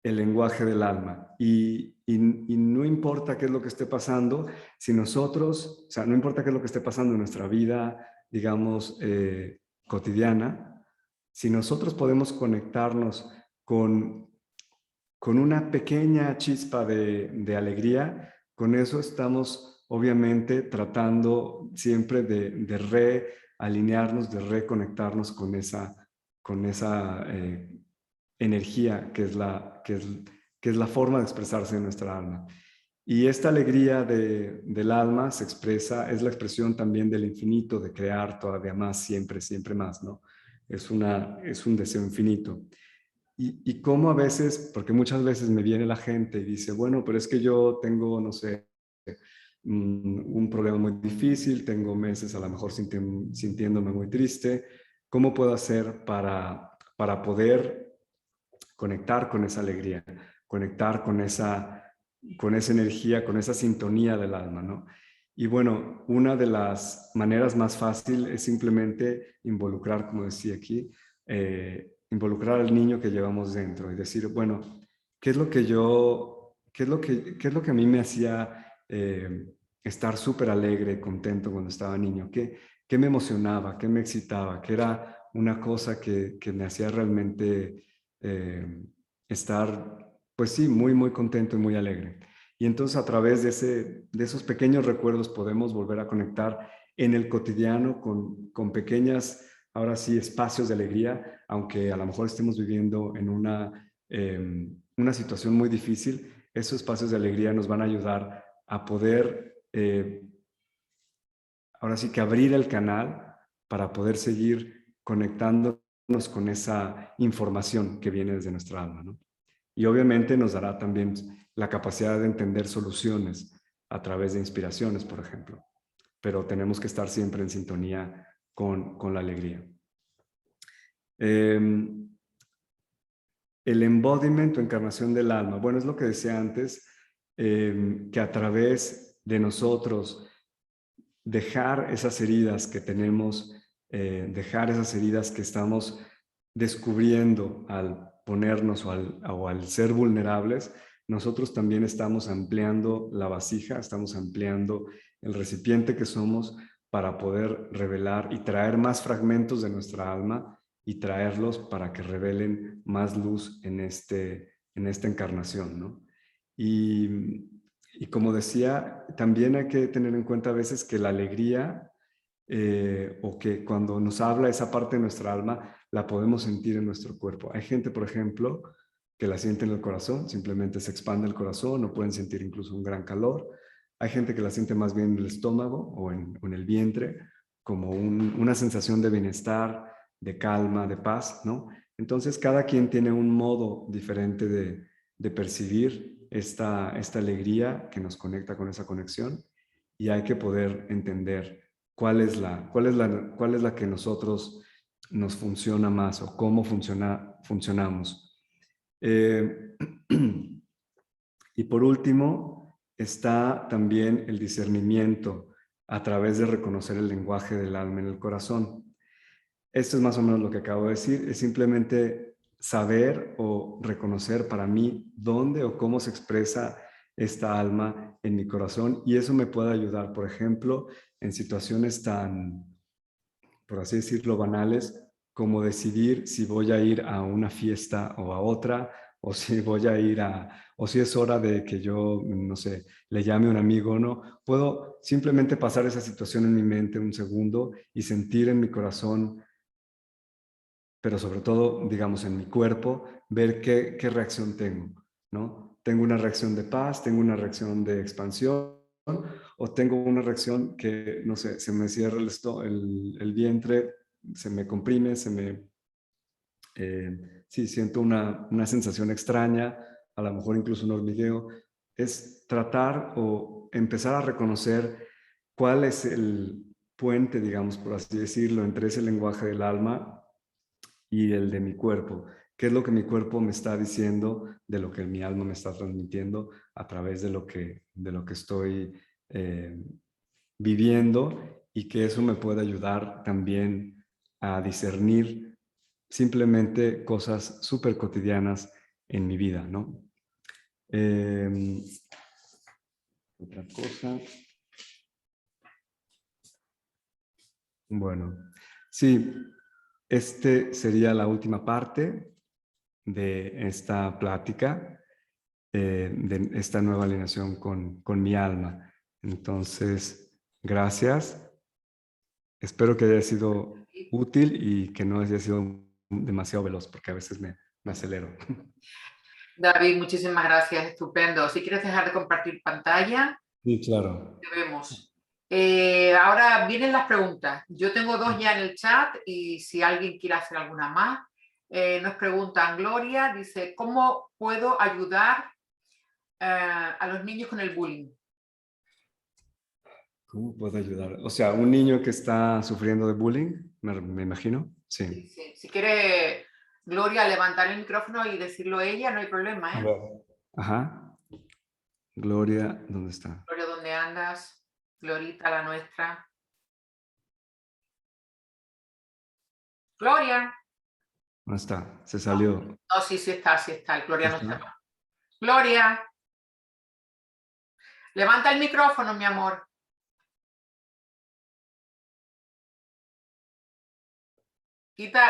el lenguaje del alma. Y no importa qué es lo que esté pasando, si nosotros, o sea, no importa qué es lo que esté pasando en nuestra vida, digamos, cotidiana, si nosotros podemos conectarnos con una pequeña chispa de alegría, con eso estamos obviamente tratando siempre de realinearnos, de reconectarnos con esa energía que es la forma de expresarse de nuestra alma. Y esta alegría del alma se expresa, es la expresión también del infinito, de crear todavía más, siempre, siempre más, ¿no? Es un deseo infinito. Y cómo a veces, porque muchas veces me viene la gente y dice, bueno, pero es que yo tengo, no sé, un problema muy difícil, tengo meses a lo mejor sintiéndome muy triste, ¿cómo puedo hacer para poder conectar con esa alegría, conectar con esa energía, con esa sintonía del alma, ¿no? Y bueno, una de las maneras más fácil es simplemente involucrar, como decía aquí, involucrar al niño que llevamos dentro y decir, bueno, ¿qué es lo que a mí me hacía estar súper alegre, contento cuando estaba niño? ¿Qué me emocionaba? ¿Qué me excitaba? ¿Qué era una cosa que me hacía realmente estar, pues sí, muy, muy contento y muy alegre? Y entonces a través de esos pequeños recuerdos podemos volver a conectar en el cotidiano con pequeñas, ahora sí, espacios de alegría, aunque a lo mejor estemos viviendo en una situación muy difícil. Esos espacios de alegría nos van a ayudar a poder, ahora sí que abrir el canal para poder seguir conectándonos con esa información que viene desde nuestra alma, ¿no? Y obviamente nos dará también la capacidad de entender soluciones a través de inspiraciones, por ejemplo. Pero tenemos que estar siempre en sintonía con la alegría. El embodiment o encarnación del alma. Bueno, es lo que decía antes, que a través de nosotros dejar esas heridas que tenemos, dejar esas heridas que estamos descubriendo al ponernos o al ser vulnerables, nosotros también estamos ampliando la vasija, estamos ampliando el recipiente que somos para poder revelar y traer más fragmentos de nuestra alma y traerlos para que revelen más luz en esta encarnación, ¿no? Y como decía, también hay que tener en cuenta a veces que la alegría o que cuando nos habla esa parte de nuestra alma, la podemos sentir en nuestro cuerpo. Hay gente, por ejemplo, que la siente en el corazón, simplemente se expande el corazón o pueden sentir incluso un gran calor. Hay gente que la siente más bien en el estómago o en el vientre, como una sensación de bienestar, de calma, de paz, ¿no? Entonces, cada quien tiene un modo diferente de percibir esta alegría que nos conecta con esa conexión y hay que poder entender cuál es la que nosotros nos funciona más o cómo funcionamos. Y por último, está también el discernimiento a través de reconocer el lenguaje del alma en el corazón. Esto es más o menos lo que acabo de decir, es simplemente saber o reconocer para mí dónde o cómo se expresa esta alma en mi corazón y eso me puede ayudar, por ejemplo, en situaciones tan, por así decirlo, banales, como decidir si voy a ir a una fiesta o a otra, o si voy a ir o si es hora de que yo, no sé, le llame a un amigo, ¿no? Puedo simplemente pasar esa situación en mi mente un segundo y sentir en mi corazón, pero sobre todo, digamos, en mi cuerpo, ver qué reacción tengo, ¿no? Tengo una reacción de paz, tengo una reacción de expansión, o tengo una reacción que, no sé, se me cierra el vientre, se me comprime, sí, siento una sensación extraña, a lo mejor incluso un hormigueo. Es tratar o empezar a reconocer cuál es el puente, digamos, por así decirlo, entre ese lenguaje del alma y el de mi cuerpo. ¿Qué es lo que mi cuerpo me está diciendo de lo que mi alma me está transmitiendo a través de lo que estoy viviendo, y que eso me puede ayudar también a discernir simplemente cosas súper cotidianas en mi vida, ¿no? Otra cosa. Bueno, sí, este sería la última parte de esta plática, de esta nueva alineación con mi alma. Entonces, gracias. Espero que haya sido útil y que no haya sido demasiado veloz, porque a veces me acelero. David, muchísimas gracias, estupendo. Si quieres dejar de compartir pantalla, Sí, claro. te vemos. Ahora vienen las preguntas. Yo tengo dos ya en el chat y si alguien quiere hacer alguna más, nos preguntan Gloria, dice, ¿cómo puedo ayudar a los niños con el bullying? ¿Cómo puedo ayudar? O sea, un niño que está sufriendo de bullying, me imagino. Sí. Sí, sí. Si quiere Gloria levantar el micrófono y decirlo ella, no hay problema, A ¿eh? ver. Ajá. Gloria, ¿dónde está? Gloria, ¿dónde andas? Glorita, la nuestra. Gloria. ¿Dónde está? Se salió. No, sí, sí está, sí está. Gloria no ¿Está? está. Gloria, levanta el micrófono, mi amor.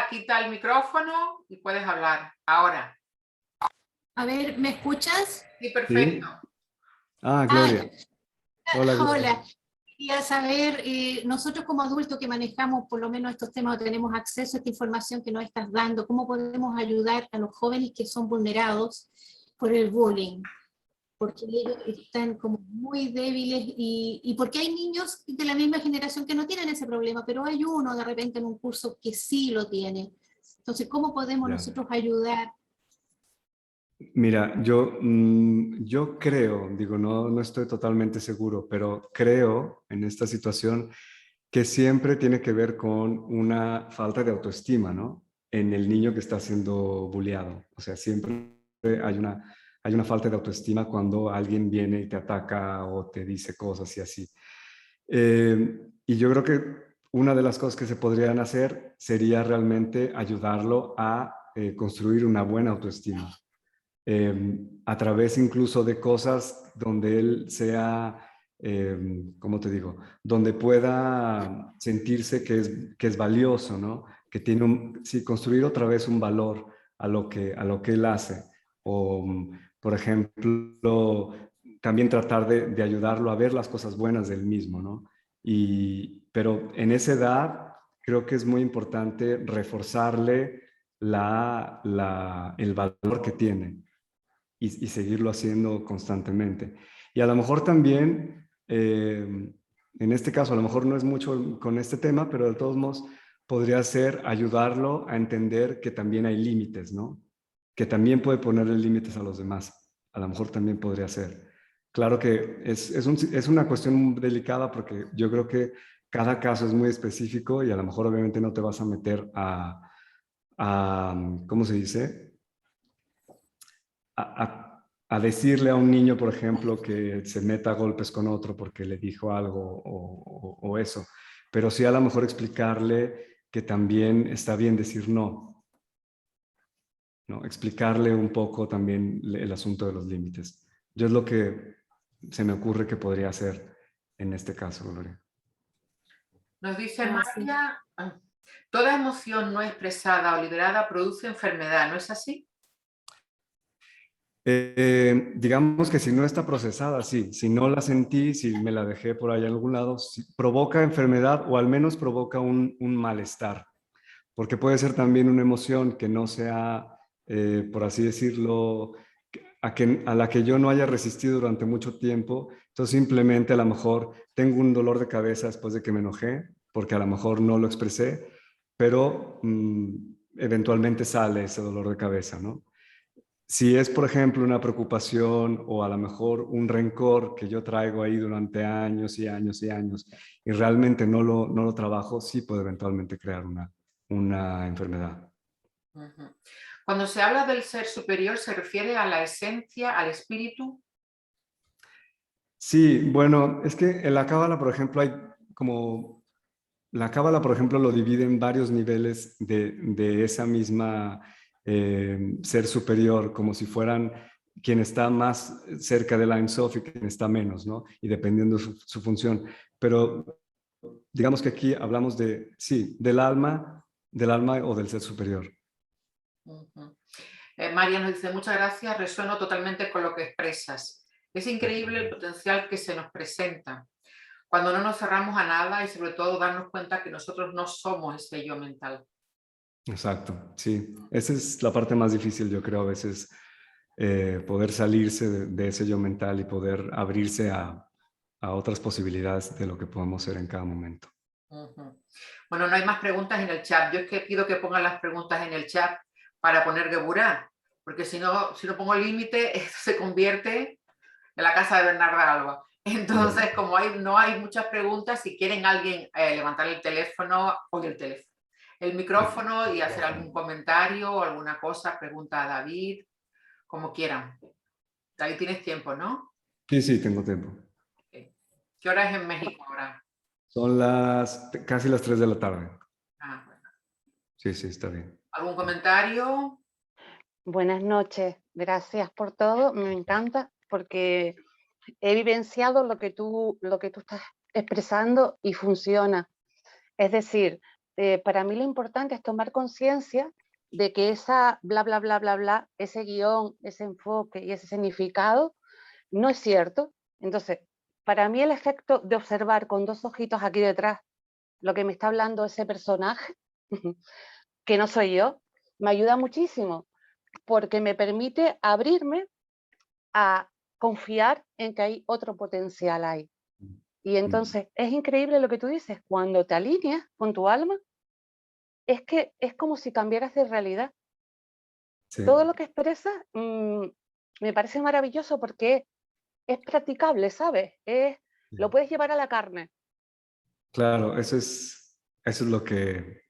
Quita el micrófono y puedes hablar. Ahora. A ver, ¿me escuchas? Sí, perfecto. ¿Sí? Ah, Ah, Gloria. Hola, Gloria. hola. Quería saber, nosotros como adultos que manejamos por lo menos estos temas, o tenemos acceso a esta información que nos estás dando, ¿cómo podemos ayudar a los jóvenes que son vulnerados por el bullying? Porque ellos están como muy débiles y porque hay niños de la misma generación que no tienen ese problema, pero hay uno de repente en un curso que sí lo tiene. Entonces, ¿cómo podemos Ya. nosotros ayudar? Mira, yo creo, digo, no estoy totalmente seguro, pero creo en esta situación que siempre tiene que ver con una falta de autoestima, ¿no? En el niño que está siendo bulleado. O sea, siempre hay una falta de autoestima cuando alguien viene y te ataca o te dice cosas y así. Y yo creo que una de las cosas que se podrían hacer sería realmente ayudarlo a construir una buena autoestima, a través incluso de cosas donde él sea, ¿cómo te digo? Donde pueda sentirse que es valioso, ¿no? Que tiene sí, construir otra vez un valor a lo que él hace. O, por ejemplo, también tratar de ayudarlo a ver las cosas buenas del mismo, ¿no? Pero en esa edad creo que es muy importante reforzarle el valor que tiene, y seguirlo haciendo constantemente. Y a lo mejor también, en este caso, a lo mejor no es mucho con este tema, pero de todos modos podría ser ayudarlo a entender que también hay límites, ¿no? Que también puede ponerle límites a los demás. A lo mejor también podría ser. Claro que es una cuestión delicada, porque yo creo que cada caso es muy específico y a lo mejor obviamente no te vas a meter ¿cómo se dice? A decirle a un niño, por ejemplo, que se meta a golpes con otro porque le dijo algo o eso. Pero sí a lo mejor explicarle que también está bien decir no, ¿no? Explicarle un poco también el asunto de los límites. Yo es lo que se me ocurre que podría hacer en este caso, Gloria. Nos dice Sí. María, toda emoción no expresada o liberada produce enfermedad, ¿no es así? Digamos que si no está procesada, sí. Si no la sentí, si me la dejé por ahí en algún lado, provoca enfermedad o al menos provoca un malestar. Porque puede ser también una emoción que no sea, por así decirlo, a la que yo no haya resistido durante mucho tiempo. Entonces simplemente a lo mejor tengo un dolor de cabeza después de que me enojé, porque a lo mejor no lo expresé, pero eventualmente sale ese dolor de cabeza, ¿no? Si es, por ejemplo, una preocupación o a lo mejor un rencor que yo traigo ahí durante años y años y años y realmente no lo trabajo, sí puede eventualmente crear una enfermedad. Ujú. Cuando se habla del ser superior, ¿se refiere a la esencia, al espíritu? Sí, bueno, es que en la Cábala, por ejemplo, hay como... La Cábala, por ejemplo, lo divide en varios niveles de esa misma ser superior, como si fueran quien está más cerca del Ein Sof y quien está menos, ¿no? Y dependiendo de su función. Pero digamos que aquí hablamos de, sí, del alma o del ser superior. Ujú. María nos dice, muchas gracias, resueno totalmente con lo que expresas. Es increíble el potencial que se nos presenta cuando no nos cerramos a nada y sobre todo darnos cuenta que nosotros no somos ese yo mental. Exacto, sí. Esa es la parte más difícil, yo creo, a veces, poder salirse de ese yo mental y poder abrirse a otras posibilidades de lo que podemos ser en cada momento. Ujú. Bueno, no hay más preguntas en el chat. Yo es que pido que pongan las preguntas en el chat para poner Geburá, porque si no pongo límite, esto se convierte en la casa de Bernarda Alba. Entonces, como no hay muchas preguntas, si quieren alguien levantar el teléfono o el micrófono y hacer algún comentario o alguna cosa, pregunta a David, como quieran. David, tienes tiempo, ¿no? Sí, sí, tengo tiempo. Okay. ¿Qué hora es en México ahora? Son casi las 3 de la tarde. Ah, bueno. Sí, sí, está bien. ¿Algún comentario? Buenas noches, gracias por todo, me encanta porque he vivenciado lo que tú estás expresando y funciona. Es decir, para mí lo importante es tomar conciencia de que esa bla, bla, bla, bla, bla, ese guión, ese enfoque y ese significado no es cierto. Entonces, para mí el efecto de observar con dos ojitos aquí detrás lo que me está hablando ese personaje, que no soy yo, me ayuda muchísimo porque me permite abrirme a confiar en que hay otro potencial ahí. Y entonces es increíble lo que tú dices, cuando te alineas con tu alma, es que es como si cambiaras de realidad. Sí. Todo lo que expresas me parece maravilloso porque es practicable, ¿sabes? Lo puedes llevar a la carne. Claro, eso es lo que,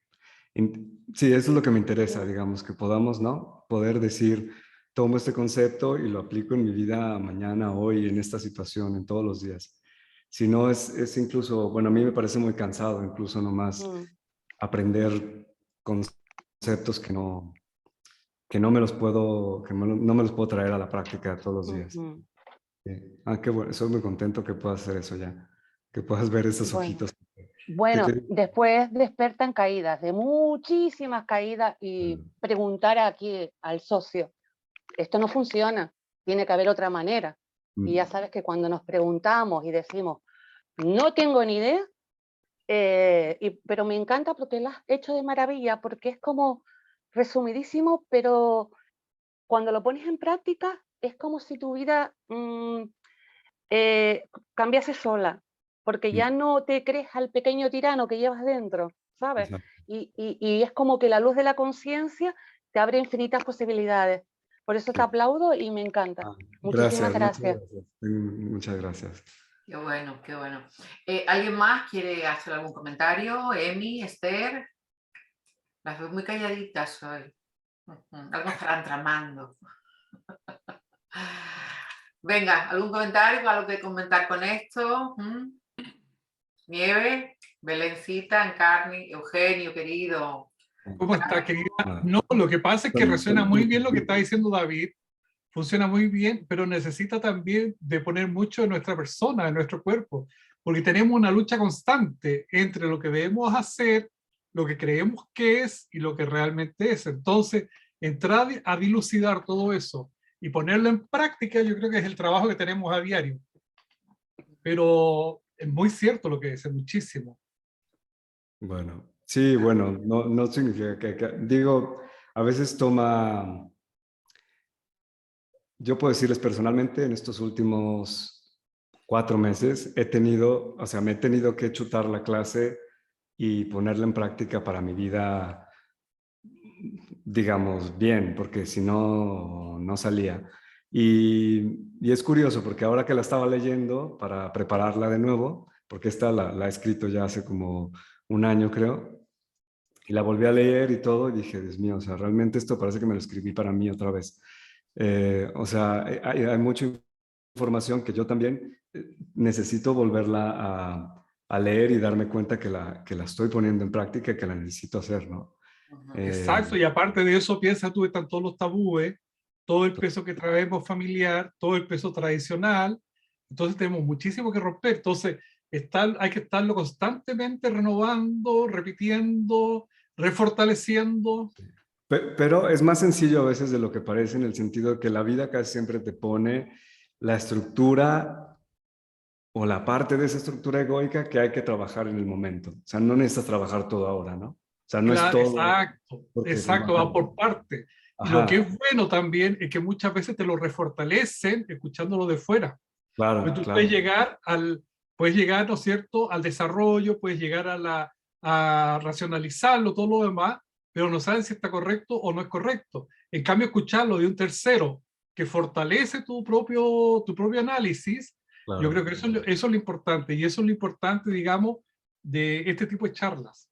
sí, eso es lo que me interesa, digamos, que podamos, ¿no? Poder decir, tomo este concepto y lo aplico en mi vida mañana, hoy, en esta situación, en todos los días. Si no, es incluso, bueno, a mí me parece muy cansado, incluso nomás aprender conceptos que no me los puedo, no me los puedo traer a la práctica todos los días. Sí. Qué bueno, soy muy contento que puedas hacer eso ya, que puedas ver esos ojitos. Bueno, después despertan caídas, de muchísimas caídas, y preguntar aquí al socio, esto no funciona, tiene que haber otra manera. Y ya sabes que cuando nos preguntamos y decimos, no tengo ni idea, pero me encanta porque lo has hecho de maravilla, porque es como resumidísimo, pero cuando lo pones en práctica es como si tu vida cambiase sola, porque ya no te crees al pequeño tirano que llevas dentro, ¿sabes? Y es como que la luz de la conciencia te abre infinitas posibilidades. Por eso te aplaudo y me encanta. Muchísimas gracias. Muchas gracias. Qué bueno, qué bueno. ¿Alguien más quiere hacer algún comentario? Emi, Esther. Las veo muy calladitas hoy. Algo estarán tramando. Venga, ¿algún comentario? ¿Algo que comentar con esto? Nieve, Belencita, Encarni, Eugenio, querido. ¿Cómo está, querida? No, lo que pasa es que resuena muy bien lo que está diciendo David, funciona muy bien, pero necesita también de poner mucho de nuestra persona, de nuestro cuerpo, porque tenemos una lucha constante entre lo que debemos hacer, lo que creemos que es y lo que realmente es. Entonces, entrar a dilucidar todo eso y ponerlo en práctica, yo creo que es el trabajo que tenemos a diario. Pero es muy cierto lo que dice, muchísimo. Bueno, sí, bueno, no significa digo, a veces toma, yo puedo decirles personalmente, en estos últimos 4 meses me he tenido que chutar la clase y ponerla en práctica para mi vida, digamos, bien, porque si no, no salía. Y es curioso, porque ahora que la estaba leyendo para prepararla de nuevo, porque esta la he escrito ya hace como 1 año, creo, y la volví a leer y todo, y dije, Dios mío, o sea, realmente esto parece que me lo escribí para mí otra vez. O sea, hay mucha información que yo también necesito volverla a leer y darme cuenta que la estoy poniendo en práctica y que la necesito hacer, ¿no? Exacto, y aparte de eso, piensa tú, están todos los tabúes, todo el peso que traemos familiar, todo el peso tradicional, entonces tenemos muchísimo que romper, entonces hay que estarlo constantemente renovando, repitiendo, refortaleciendo. Pero es más sencillo a veces de lo que parece, en el sentido de que la vida casi siempre te pone la estructura o la parte de esa estructura egoica que hay que trabajar en el momento. O sea, no necesitas trabajar todo ahora, ¿no? O sea, no es Claro, todo. exacto, va por parte. Y lo que Ajá, es bueno también es que muchas veces te lo refortalecen escuchándolo de fuera. Pues claro, tú claro. puedes llegar, ¿no es cierto?, al desarrollo, puedes llegar a racionalizarlo, todo lo demás, pero no sabes si está correcto o no es correcto. En cambio, escucharlo de un tercero que fortalece tu propio análisis, yo Claro, creo que eso es lo importante, y eso es lo importante, digamos, de este tipo de charlas.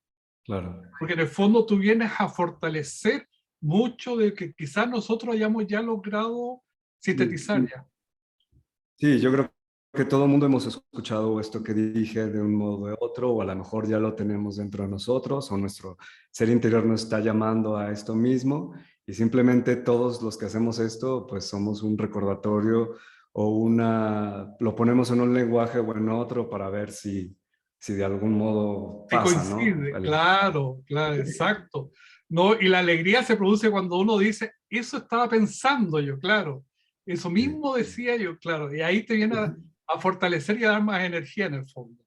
claro. Porque en el fondo tú vienes a fortalecer mucho de que quizás nosotros hayamos ya logrado sintetizar ya. Sí, yo creo que todo el mundo hemos escuchado esto que dije de un modo o de otro, o a lo mejor ya lo tenemos dentro de nosotros, o nuestro ser interior nos está llamando a esto mismo, y simplemente todos los que hacemos esto, pues somos un recordatorio lo ponemos en un lenguaje o en otro para ver si de algún modo Y pasa, ¿no? coincide, claro, claro, exacto. No, y la alegría se produce cuando uno dice, eso estaba pensando yo, claro. Eso mismo decía yo, claro. Y ahí te viene a fortalecer y a dar más energía en el fondo.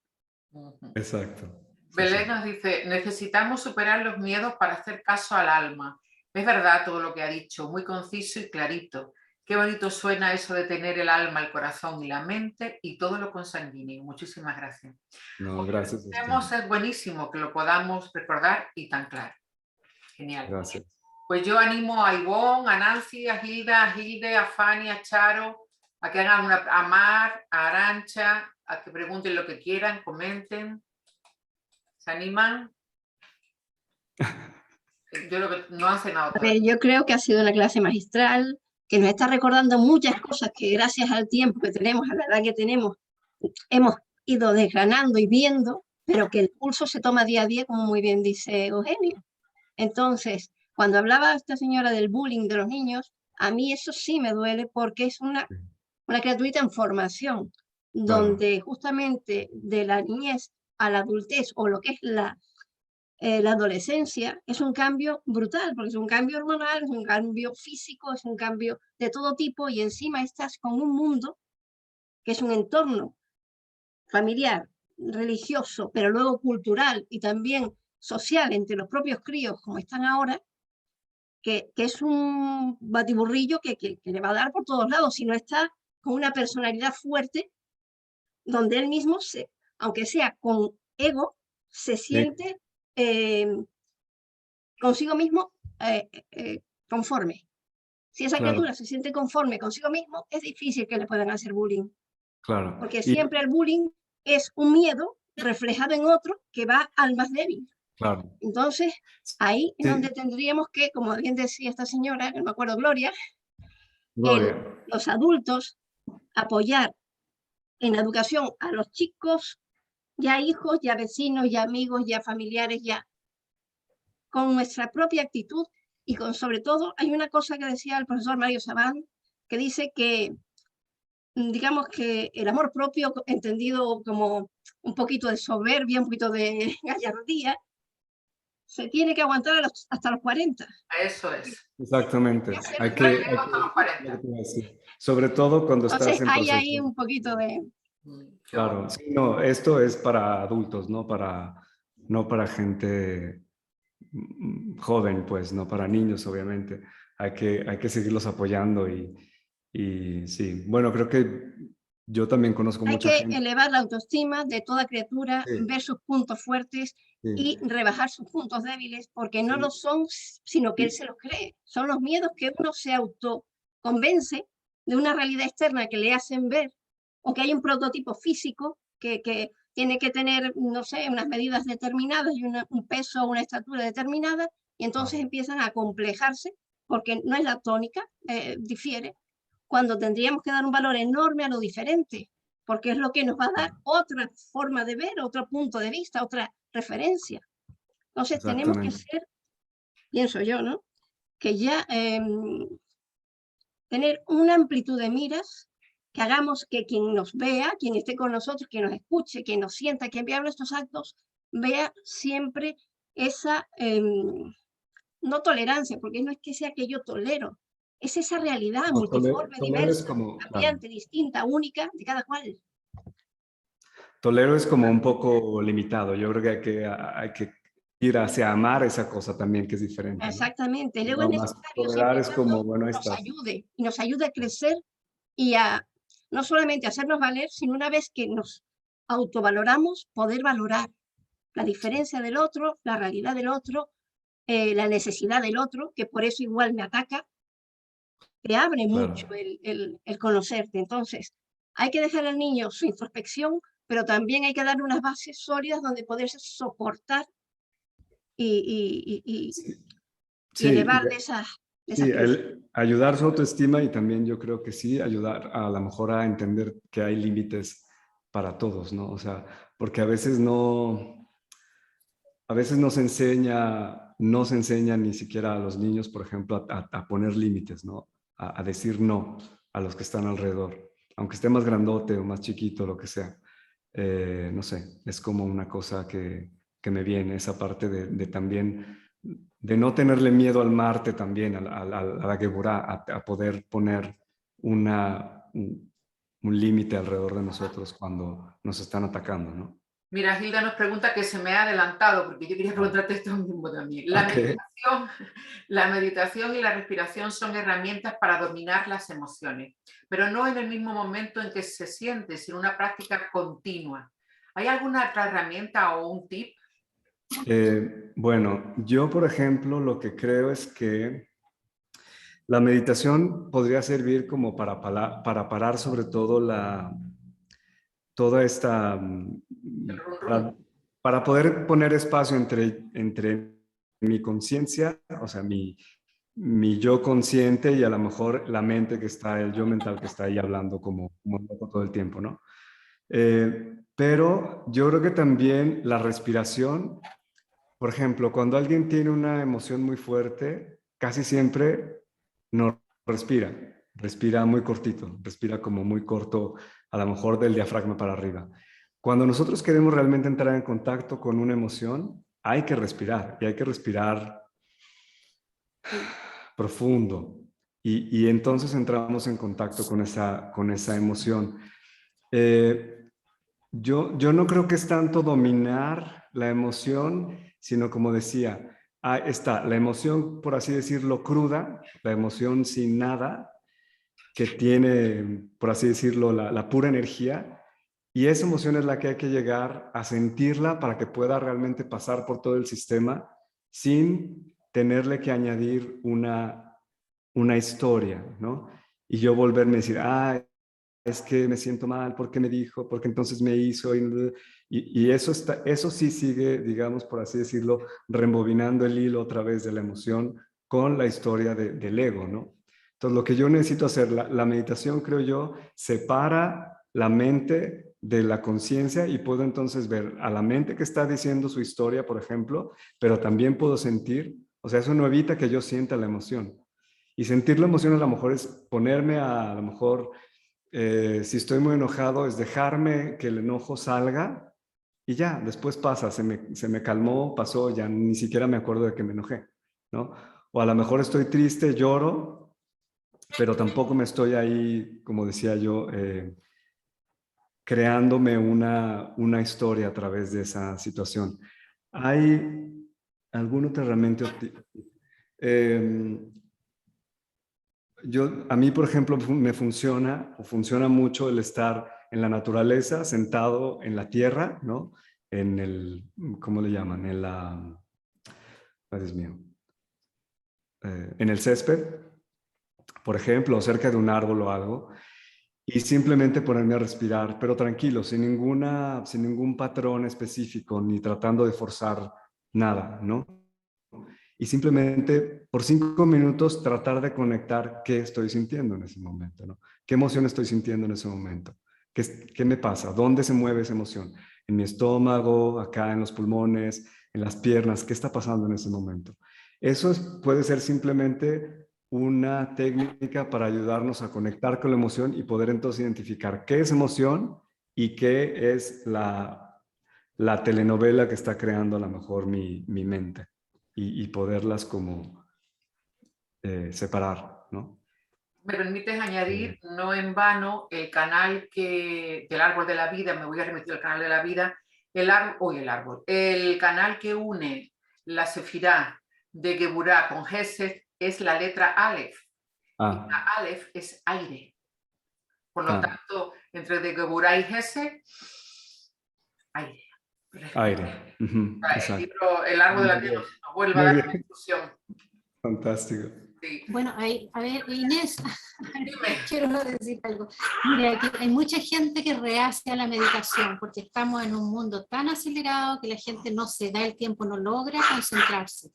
Exacto. Sí, Belén sí. nos dice, necesitamos superar los miedos para hacer caso al alma. Es verdad todo lo que ha dicho, muy conciso y clarito. Qué bonito suena eso de tener el alma, el corazón y la mente y todo lo consanguíneo. Muchísimas gracias. No, gracias a usted. Es buenísimo que lo podamos recordar y tan claro. Genial. Gracias. Pues yo animo a Ivonne, a Nancy, a Hilda, a Hilde, a Fanny, a Charo, a que hagan a Mar, a Arancha, a que pregunten lo que quieran, comenten. ¿Se animan? Yo lo que no hace nada. Yo creo que ha sido una clase magistral, que nos está recordando muchas cosas que gracias al tiempo que tenemos, a la edad que tenemos, hemos ido desgranando y viendo, pero que el pulso se toma día a día, como muy bien dice Eugenio. Entonces, cuando hablaba esta señora del bullying de los niños, a mí eso sí me duele porque es una criaturita en formación, donde justamente de la niñez a la adultez o lo que es la adolescencia es un cambio brutal, porque es un cambio hormonal, es un cambio físico, es un cambio de todo tipo y encima estás con un mundo que es un entorno familiar, religioso, pero luego cultural y también social entre los propios críos como están ahora, que es un batiburrillo que le va a dar por todos lados si no está con una personalidad fuerte donde él mismo, aunque sea con ego, se siente consigo mismo conforme. Si esa criatura se siente conforme consigo mismo, es difícil que le puedan hacer bullying. Claro. Porque siempre el bullying es un miedo reflejado en otro que va al más débil. Claro. Entonces, ahí es donde tendríamos que, como bien decía esta señora, no me acuerdo, Gloria, los adultos apoyar en la educación a los chicos, ya hijos, ya vecinos, ya amigos, ya familiares, ya con nuestra propia actitud y con, sobre todo, hay una cosa que decía el profesor Mario Sabán, que dice que, digamos que el amor propio, entendido como un poquito de soberbia, un poquito de gallardía, se tiene que aguantar hasta los 40. Eso es. Exactamente. Hay No que, llego hasta los 40. sobre todo cuando estás Entonces en hay proceso. ahí un poquito de... Claro, sí, no, esto es para adultos, no para gente joven, pues, no para niños, obviamente. Hay que seguirlos apoyando y sí. Bueno, creo que yo también conozco Hay mucha que gente. elevar la autoestima de toda criatura, Sí, ver sus puntos fuertes sí, y rebajar sus puntos débiles, porque no sí. lo son, sino que él se los cree. Son los miedos que uno se autoconvence de una realidad externa que le hacen ver, o que hay un prototipo físico que tiene que tener, no sé, unas medidas determinadas y un peso o una estatura determinada, y entonces empiezan a complejarse, porque no es la tónica, difiere, cuando tendríamos que dar un valor enorme a lo diferente, porque es lo que nos va a dar otra forma de ver, otro punto de vista, otra referencia. Entonces tenemos que ser, pienso yo, ¿no? Que ya tener una amplitud de miras, que hagamos que quien nos vea, quien esté con nosotros, quien nos escuche, quien nos sienta, quien vea nuestros actos, vea siempre esa, no tolerancia, porque no es que sea que yo tolero, es esa realidad No, multiforme, tolero es diversa, como, cambiante, distinta, única de cada cual. tolero es como un poco limitado. Yo creo que hay que ir hacia amar esa cosa también, que es diferente, ¿no? Exactamente. Luego No, es más necesario tolerar siempre y es cuando como, bueno, ahí nos está. ayude y nos ayude a crecer y a no solamente hacernos valer, sino una vez que nos autovaloramos, poder valorar la diferencia del otro, la realidad del otro, la necesidad del otro, que por eso igual me ataca, te abre mucho Claro. el conocerte. Entonces, hay que dejar al niño su introspección, pero también hay que darle unas bases sólidas donde poderse soportar y Sí, elevarle esas sí, cruces. ayudar su autoestima y también yo creo que sí, ayudar a lo mejor a entender que hay límites para todos, ¿no? O sea, porque a veces no se enseña ni siquiera a los niños, por ejemplo, a poner límites, ¿no? A decir no a los que están alrededor, aunque esté más grandote o más chiquito, lo que sea. No sé, es como una cosa que me viene, esa parte de también, de no tenerle miedo al Marte también, a la Geburá, a poder poner un límite alrededor de nosotros cuando nos están atacando, ¿no? Mira, Hilda nos pregunta que se me ha adelantado, porque yo quería preguntarte esto mismo también. Okay. La meditación y la respiración son herramientas para dominar las emociones, pero no en el mismo momento en que se siente, sino una práctica continua. ¿Hay alguna otra herramienta o un tip? Bueno, yo, por ejemplo, lo que creo es que la meditación podría servir como para parar sobre todo toda esta, para poder poner espacio entre mi conciencia, o sea, mi yo consciente y a lo mejor la mente que está, el yo mental que está ahí hablando como loco todo el tiempo, ¿no? Pero yo creo que también la respiración, por ejemplo, cuando alguien tiene una emoción muy fuerte, casi siempre no respira muy cortito, respira como muy corto, a lo mejor del diafragma para arriba. Cuando nosotros queremos realmente entrar en contacto con una emoción, hay que respirar y hay que respirar profundo y entonces entramos en contacto con esa emoción. Yo no creo que es tanto dominar la emoción, sino como decía, está la emoción, por así decirlo, cruda, la emoción sin nada, que tiene, por así decirlo, la pura energía, y esa emoción es la que hay que llegar a sentirla para que pueda realmente pasar por todo el sistema sin tenerle que añadir una historia, ¿no? Y yo volverme a decir, es que me siento mal, porque me dijo, porque entonces me hizo, y eso sí sigue, digamos, por así decirlo, rebobinando el hilo otra vez de la emoción con la historia del ego, ¿no? Entonces, lo que yo necesito hacer, la meditación, creo yo, separa la mente de la conciencia y puedo entonces ver a la mente que está diciendo su historia, por ejemplo, pero también puedo sentir, o sea, eso no evita que yo sienta la emoción. Y sentir la emoción a lo mejor es ponerme a lo mejor, si estoy muy enojado, es dejarme que el enojo salga y ya, después pasa, se me calmó, pasó, ya ni siquiera me acuerdo de que me enojé, ¿no? O a lo mejor estoy triste, lloro, pero tampoco me estoy ahí, como decía yo, creándome una historia a través de esa situación. ¿Hay alguna otra herramienta? A mí, por ejemplo, me funciona mucho el estar en la naturaleza, sentado en la tierra, ¿no? En el, ¿cómo le llaman? En la, ay, Dios mío, en el césped, por ejemplo, o cerca de un árbol o algo, y simplemente ponerme a respirar, pero tranquilo, sin ningún patrón específico, ni tratando de forzar nada, ¿no? Y simplemente por 5 minutos tratar de conectar qué estoy sintiendo en ese momento, ¿no? ¿Qué emoción estoy sintiendo en ese momento? ¿Qué me pasa? ¿Dónde se mueve esa emoción? ¿En mi estómago, acá en los pulmones, en las piernas? ¿Qué está pasando en ese momento? Eso puede ser simplemente una técnica para ayudarnos a conectar con la emoción y poder entonces identificar qué es emoción y qué es la telenovela que está creando a lo mejor mi mente. Y poderlas como separar, ¿no? Me permites añadir, no en vano, el canal del árbol de la vida, me voy a remitir al canal de la vida, el canal que une la Sefirá de Geburá con Gesed es la letra Aleph. Y la Aleph es aire. Por lo tanto, entre de Geburá y Gesed, aire. Aire. El árbol de la vida nos vuelve a dar una discusión. Fantástico. Sí. Bueno, a ver, Inés, quiero decir algo. Mira, aquí hay mucha gente que rehace a la meditación porque estamos en un mundo tan acelerado que la gente no se da el tiempo, no logra concentrarse.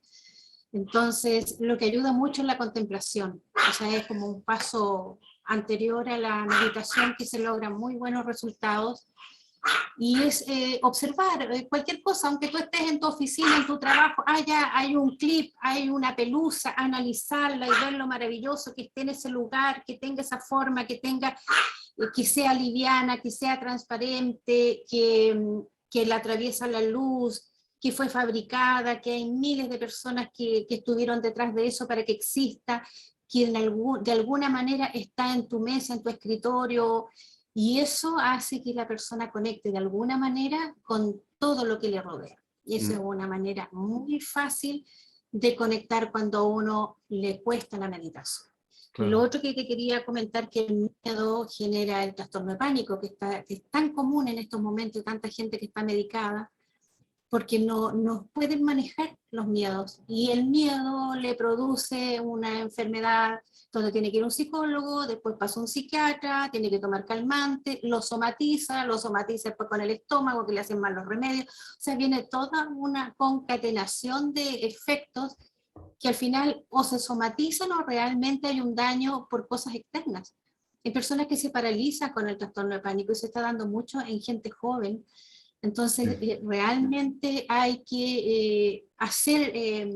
Entonces, lo que ayuda mucho es la contemplación. O sea, es como un paso anterior a la meditación que se logran muy buenos resultados. Y es observar cualquier cosa, aunque tú estés en tu oficina, en tu trabajo, ya hay un clip, hay una pelusa, analizarla y ver lo maravilloso que esté en ese lugar, que tenga esa forma, que sea liviana, que sea transparente, que la atraviesa la luz, que fue fabricada, que hay miles de personas que estuvieron detrás de eso para que exista, que de alguna manera está en tu mesa, en tu escritorio. Y eso hace que la persona conecte de alguna manera con todo lo que le rodea. Y eso es una manera muy fácil de conectar cuando a uno le cuesta la meditación. Claro. Y lo otro que te quería comentar, que el miedo genera el trastorno de pánico, que es tan común en estos momentos, tanta gente que está medicada, porque no pueden manejar los miedos. Y el miedo le produce una enfermedad donde tiene que ir a un psicólogo, después pasa a un psiquiatra, tiene que tomar calmante, lo somatiza después con el estómago, que le hacen mal los remedios. O sea, viene toda una concatenación de efectos que al final o se somatizan o realmente hay un daño por cosas externas. Hay personas que se paralizan con el trastorno de pánico y se está dando mucho en gente joven. Entonces, realmente hay que hacer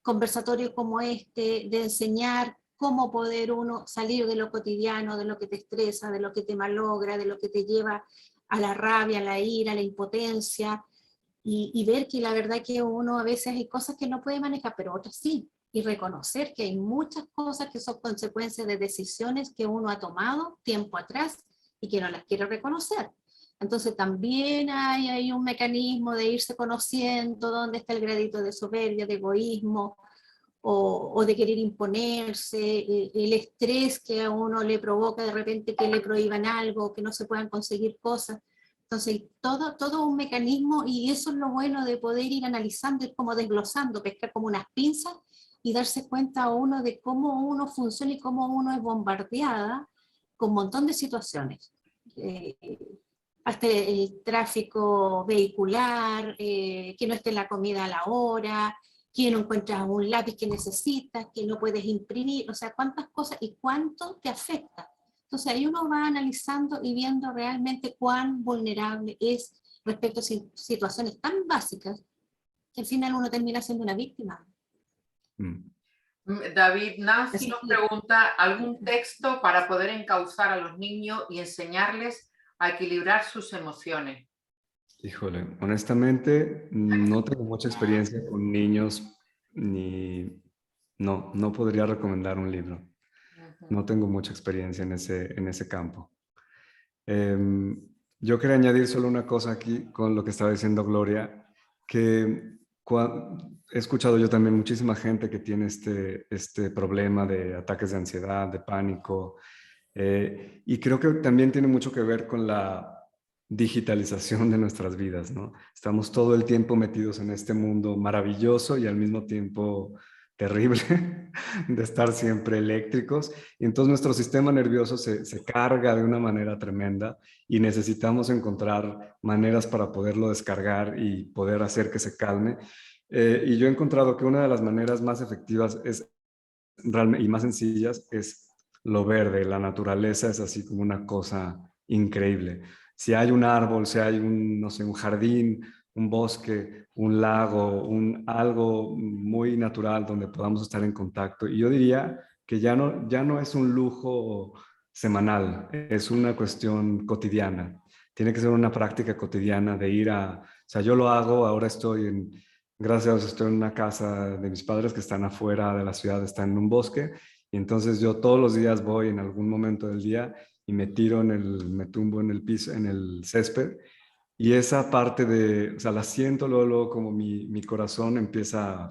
conversatorios como este, de enseñar cómo poder uno salir de lo cotidiano, de lo que te estresa, de lo que te malogra, de lo que te lleva a la rabia, a la ira, a la impotencia, y ver que la verdad que uno a veces hay cosas que no puede manejar, pero otras sí, y reconocer que hay muchas cosas que son consecuencias de decisiones que uno ha tomado tiempo atrás y que no las quiere reconocer. Entonces también hay un mecanismo de irse conociendo dónde está el gradito de soberbia, de egoísmo, o de querer imponerse, el estrés que a uno le provoca de repente que le prohíban algo, que no se puedan conseguir cosas. Entonces todo un mecanismo, y eso es lo bueno de poder ir analizando, es como desglosando, pescar como unas pinzas y darse cuenta a uno de cómo uno funciona y cómo uno es bombardeada con un montón de situaciones. Hasta el tráfico vehicular, que no esté la comida a la hora, que no encuentras un lápiz que necesitas, que no puedes imprimir, o sea, cuántas cosas y cuánto te afecta. Entonces ahí uno va analizando y viendo realmente cuán vulnerable es respecto a situaciones tan básicas que al final uno termina siendo una víctima. David, Nancy nos pregunta algún texto para poder encauzar a los niños y enseñarles a equilibrar sus emociones. Híjole, honestamente no tengo mucha experiencia con niños, no podría recomendar un libro. No tengo mucha experiencia en ese campo. Em, yo quería añadir solo una cosa aquí con lo que estaba diciendo Gloria, que he escuchado yo también muchísima gente que tiene este problema de ataques de ansiedad, de pánico, y creo que también tiene mucho que ver con la digitalización de nuestras vidas, ¿no? Estamos todo el tiempo metidos en este mundo maravilloso y al mismo tiempo terrible de estar siempre eléctricos. Y entonces nuestro sistema nervioso se carga de una manera tremenda y necesitamos encontrar maneras para poderlo descargar y poder hacer que se calme. Y yo he encontrado que una de las maneras más efectivas y más sencillas es lo verde. La naturaleza es así como una cosa increíble. Si hay un árbol, si hay no sé, un jardín, un bosque, un lago, algo muy natural donde podamos estar en contacto. Y yo diría que ya no es un lujo semanal, es una cuestión cotidiana. Tiene que ser una práctica cotidiana de ir o sea, yo lo hago, ahora gracias a Dios estoy en una casa de mis padres que están afuera de la ciudad, están en un bosque, y entonces yo todos los días voy en algún momento del día y me tumbo en el piso, en el césped, y esa parte o sea, la siento luego como mi corazón empieza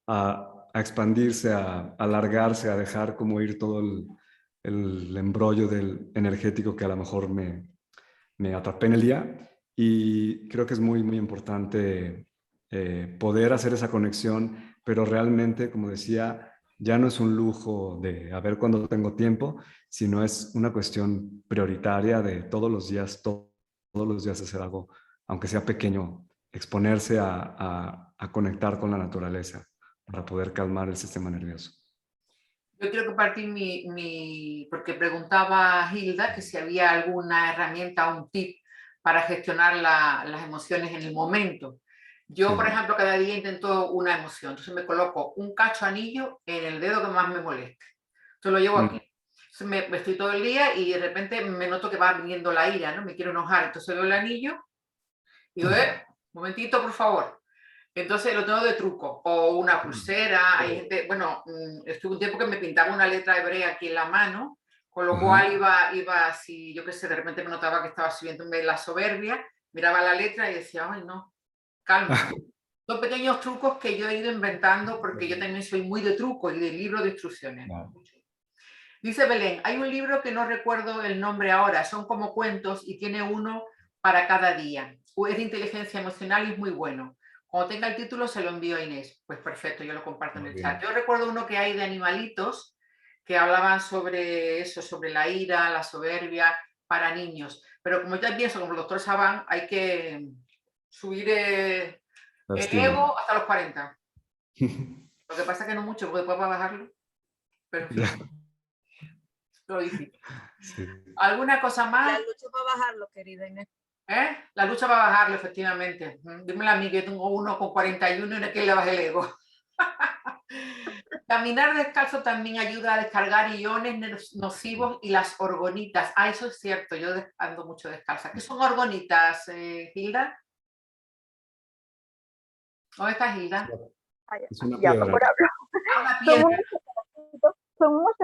a expandirse, a alargarse, a dejar como ir todo el embrollo energético que a lo mejor me atrapé en el día, y creo que es muy, muy importante poder hacer esa conexión, pero realmente, como decía, ya no es un lujo de a ver cuándo tengo tiempo, sino es una cuestión prioritaria de todos los días, todos los días hacer algo, aunque sea pequeño, exponerse a conectar con la naturaleza para poder calmar el sistema nervioso. Yo quiero compartir porque preguntaba Hilda que si había alguna herramienta o un tip para gestionar las emociones en el momento. Yo, Sí. por ejemplo, cada día intento una emoción, entonces me coloco un cacho anillo en el dedo que más me moleste. Entonces lo llevo aquí. Entonces me estoy todo el día y de repente me noto que va viniendo la ira, ¿no? Me quiero enojar, entonces veo el anillo y digo, un momentito, por favor. Entonces lo tengo de truco, o una pulsera. Hay gente, bueno, estuve un tiempo que me pintaba una letra hebrea aquí en la mano, con lo cual iba así, yo qué sé, de repente me notaba que estaba subiéndome la soberbia, miraba la letra y decía, ay no, calma. Son pequeños trucos que yo he ido inventando porque yo también soy muy de trucos y de libros de instrucciones. Wow. Dice Belén, hay un libro que no recuerdo el nombre ahora, son como cuentos y tiene uno para cada día. Es de inteligencia emocional y es muy bueno. Cuando tenga el título se lo envío a Inés. Pues perfecto, yo lo comparto en el chat. Yo recuerdo uno que hay de animalitos que hablaban sobre eso, sobre la ira, la soberbia para niños. Pero como ya pienso, como el doctor Saban, hay que subir el ego hasta los 40. Lo que pasa es que no mucho, porque después va a bajarlo. Pero en fin. Lo difícil. Sí. ¿Alguna cosa más? La lucha para bajarlo, querida Inés. La lucha va a bajarlo, efectivamente. Dímelo a mí, que tengo uno con 41 y no es que le baje el ego. Caminar descalzo también ayuda a descargar iones nocivos y las orgonitas. Eso es cierto, yo ando mucho descalza. ¿Qué son orgonitas, Hilda? ¿Dónde está Hilda? Es una piedra. Una piedra. Son unos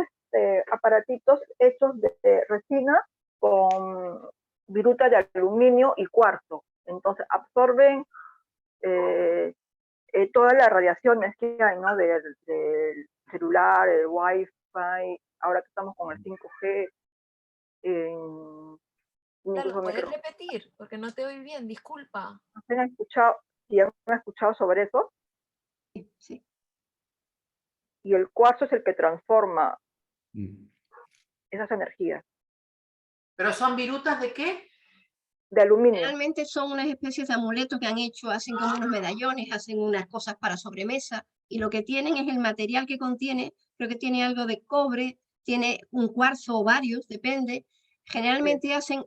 aparatitos hechos de resina con viruta de aluminio y cuarzo. Entonces absorben todas las radiaciones que hay, ¿no? Del celular, el wifi, ahora que estamos con el 5G. ¿Lo puedes repetir? Porque no te oí bien, disculpa. ¿Han escuchado sobre eso? Sí. Y el cuarzo es el que transforma esas energías. ¿Pero son virutas de qué? De aluminio. Realmente son unas especies de amuletos que han hecho, hacen como unos medallones, hacen unas cosas para sobremesa, y lo que tienen es el material que contiene, creo que tiene algo de cobre, tiene un cuarzo o varios, depende. Generalmente sí.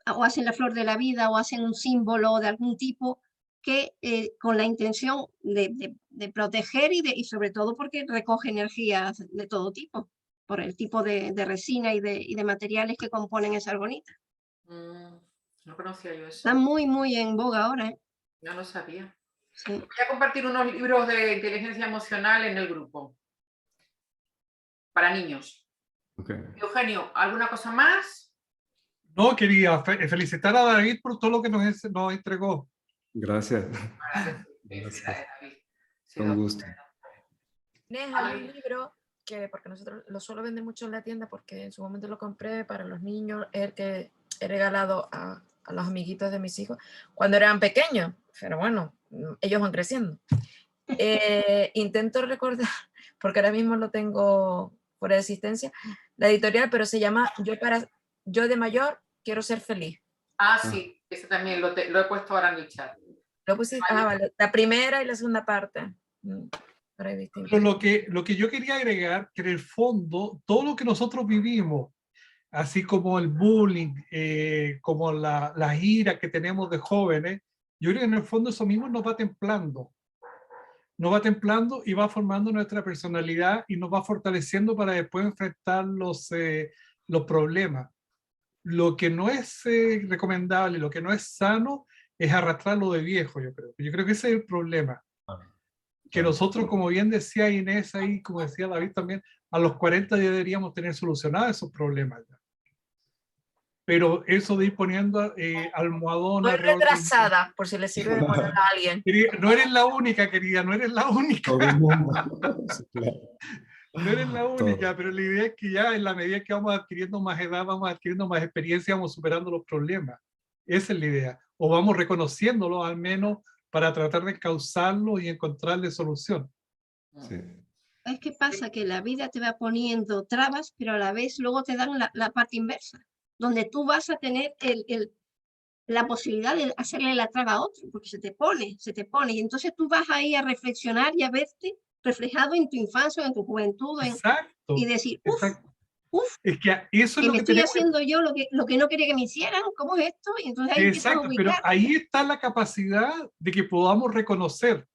hacen la flor de la vida o hacen un símbolo de algún tipo que con la intención de proteger y sobre todo porque recoge energías de todo tipo, por el tipo de resina y de materiales que componen esa argonita. No conocía yo eso. Está muy, muy en boga ahora, ¿eh? No lo sabía. Sí. Voy a compartir unos libros de inteligencia emocional en el grupo. Para niños. Ok. Eugenio, ¿alguna cosa más? No, quería felicitar a David por todo lo que nos entregó. Gracias. Felicidades, David. Con gusto. Inés, hay un libro que, porque nosotros lo suelo vender mucho en la tienda, porque en su momento lo compré para los niños, el que he regalado a los amiguitos de mis hijos cuando eran pequeños, pero bueno, ellos van creciendo. Intento recordar, porque ahora mismo lo tengo fuera de existencia, la editorial, pero se llama Yo de mayor quiero ser feliz. Ah, sí, ese también lo he puesto ahora en el chat. Lo pusiste, vale, la primera y la segunda parte. Pero lo que yo quería agregar, que en el fondo, todo lo que nosotros vivimos, así como el bullying, como la ira que tenemos de jóvenes, yo creo que en el fondo eso mismo nos va templando. Nos va templando y va formando nuestra personalidad y nos va fortaleciendo para después enfrentar los problemas. Lo que no es recomendable, lo que no es sano, es arrastrarlo de viejo, yo creo. Yo creo que ese es el problema. Que nosotros, como bien decía Inés ahí, como decía David también, a los 40 ya deberíamos tener solucionados esos problemas. Ya. Pero eso de ir poniendo almohadones... Estoy retrasada, por si le sirve de moral a alguien. No eres la única, querida, no eres la única. Todo el mundo. Sí, claro. No eres la única, Todo. pero la idea es que ya en la medida que vamos adquiriendo más edad, vamos adquiriendo más experiencia, vamos superando los problemas. Esa es la idea. O vamos reconociéndolos al menos para tratar de causarlos y encontrarle solución. Sí. Es que pasa que la vida te va poniendo trabas, pero a la vez luego te dan la parte inversa, donde tú vas a tener la posibilidad de hacerle la traba a otro, porque se te pone, y entonces tú vas ahí a reflexionar y a verte reflejado en tu infancia, en tu juventud, Exacto. y decir, es que eso es lo me que estoy tenemos. haciendo yo lo que no quería que me hicieran, ¿cómo es esto? Y entonces ahí empiezas a Exacto, pero ubicar. ahí está la capacidad de que podamos reconocer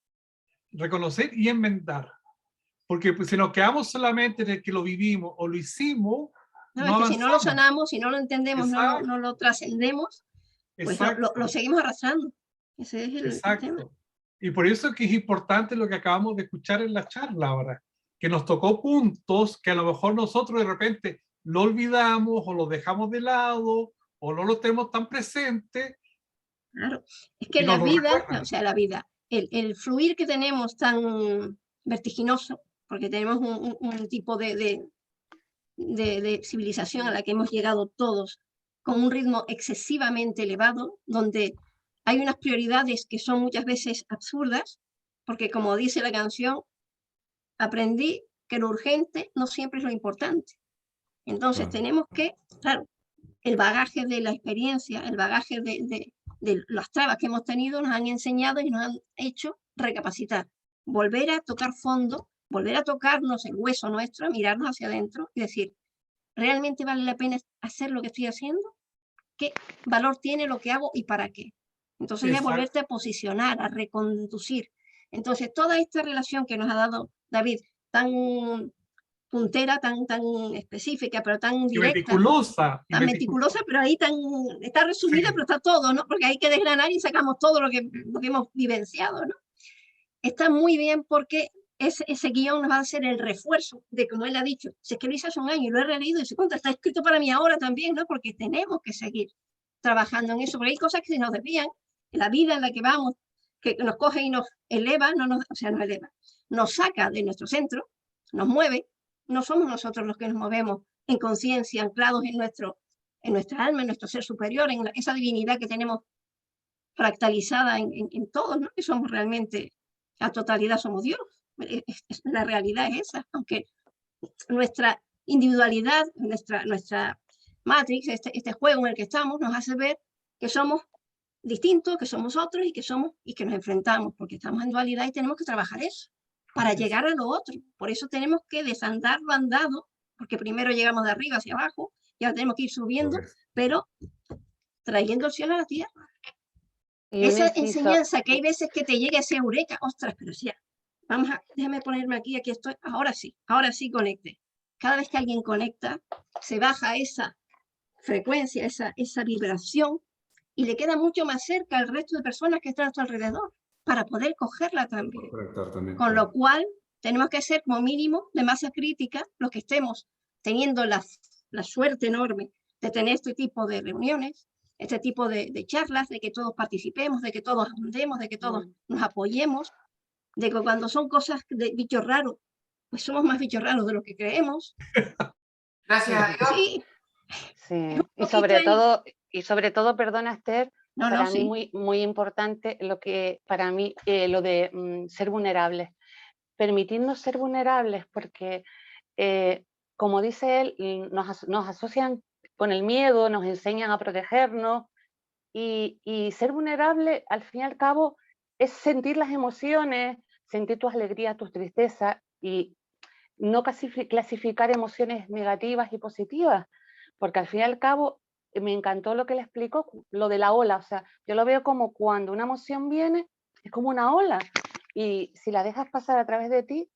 y enmendar. Porque pues, si nos quedamos solamente en el que lo vivimos o lo hicimos, no, es que si no lo sanamos, si no lo entendemos, no lo trascendemos, pues lo seguimos arrastrando. Ese es el tema. Y por eso es que es importante lo que acabamos de escuchar en la charla ahora, que nos tocó puntos que a lo mejor nosotros de repente lo olvidamos o lo dejamos de lado o no lo tenemos tan presente. Claro, es que la vida, el fluir que tenemos tan vertiginoso, porque tenemos un tipo de civilización a la que hemos llegado todos con un ritmo excesivamente elevado, donde hay unas prioridades que son muchas veces absurdas, porque como dice la canción, aprendí que lo urgente no siempre es lo importante. Entonces tenemos que, claro, el bagaje de la experiencia, el bagaje de las trabas que hemos tenido nos han enseñado y nos han hecho recapacitar, volver a tocar fondo, volver a tocarnos el hueso nuestro, mirarnos hacia adentro y decir, ¿realmente vale la pena hacer lo que estoy haciendo? ¿Qué valor tiene lo que hago y para qué? Entonces ya volverte a posicionar, a reconducir. Entonces toda esta relación que nos ha dado David, tan puntera, tan específica, pero tan directa, tan meticulosa, pero ahí está resumida, pero está todo, ¿no? Porque hay que desgranar y sacamos todo lo que hemos vivenciado, ¿no? Está muy bien porque ese guión nos va a hacer el refuerzo de, como él ha dicho, si es que lo hice hace un año y lo he releído y se cuenta, está escrito para mí ahora también, ¿no? Porque tenemos que seguir trabajando en eso, porque hay cosas que se nos desvían, en la vida en la que vamos, que nos coge y nos eleva, nos saca de nuestro centro, nos mueve. No somos nosotros los que nos movemos en conciencia, anclados en nuestra alma, en nuestro ser superior, en esa divinidad que tenemos fractalizada en todos, ¿no? Que somos realmente, la totalidad somos Dios. La realidad es esa, aunque nuestra individualidad, nuestra Matrix, este juego en el que estamos, nos hace ver que somos distintos, que somos otros y que nos enfrentamos, porque estamos en dualidad y tenemos que trabajar eso para llegar a lo otro. Por eso tenemos que desandar lo andado, porque primero llegamos de arriba hacia abajo, y ahora tenemos que ir subiendo, pero trayendo el cielo a la tierra. Y esa enseñanza que hay veces que te llega ese eureka, ostras, pero sí, déjame ponerme aquí estoy, ahora sí conecte. Cada vez que alguien conecta, se baja esa frecuencia, esa vibración, y le queda mucho más cerca al resto de personas que están a su alrededor para poder cogerla también. Con lo cual, tenemos que ser como mínimo de masa crítica los que estemos teniendo la suerte enorme de tener este tipo de reuniones, este tipo de charlas, de que todos participemos, de que todos andemos, de que todos nos apoyemos, de que cuando son cosas de bichos raros, pues somos más bichos raros de lo que creemos. Gracias a Dios. Sí. Sí, y sobre todo, perdona Esther, para mí sí. muy importante lo que para mí lo de ser vulnerables, permitirnos ser vulnerables, porque como dice él, nos asocian con el miedo, nos enseñan a protegernos, y ser vulnerable al fin y al cabo es sentir las emociones, sentir tus alegrías, tus tristezas, y no clasificar emociones negativas y positivas, porque al fin y al cabo me encantó lo que le explicó, lo de la ola. O sea, yo lo veo como cuando una emoción viene, es como una ola, y si la dejas pasar a través de ti,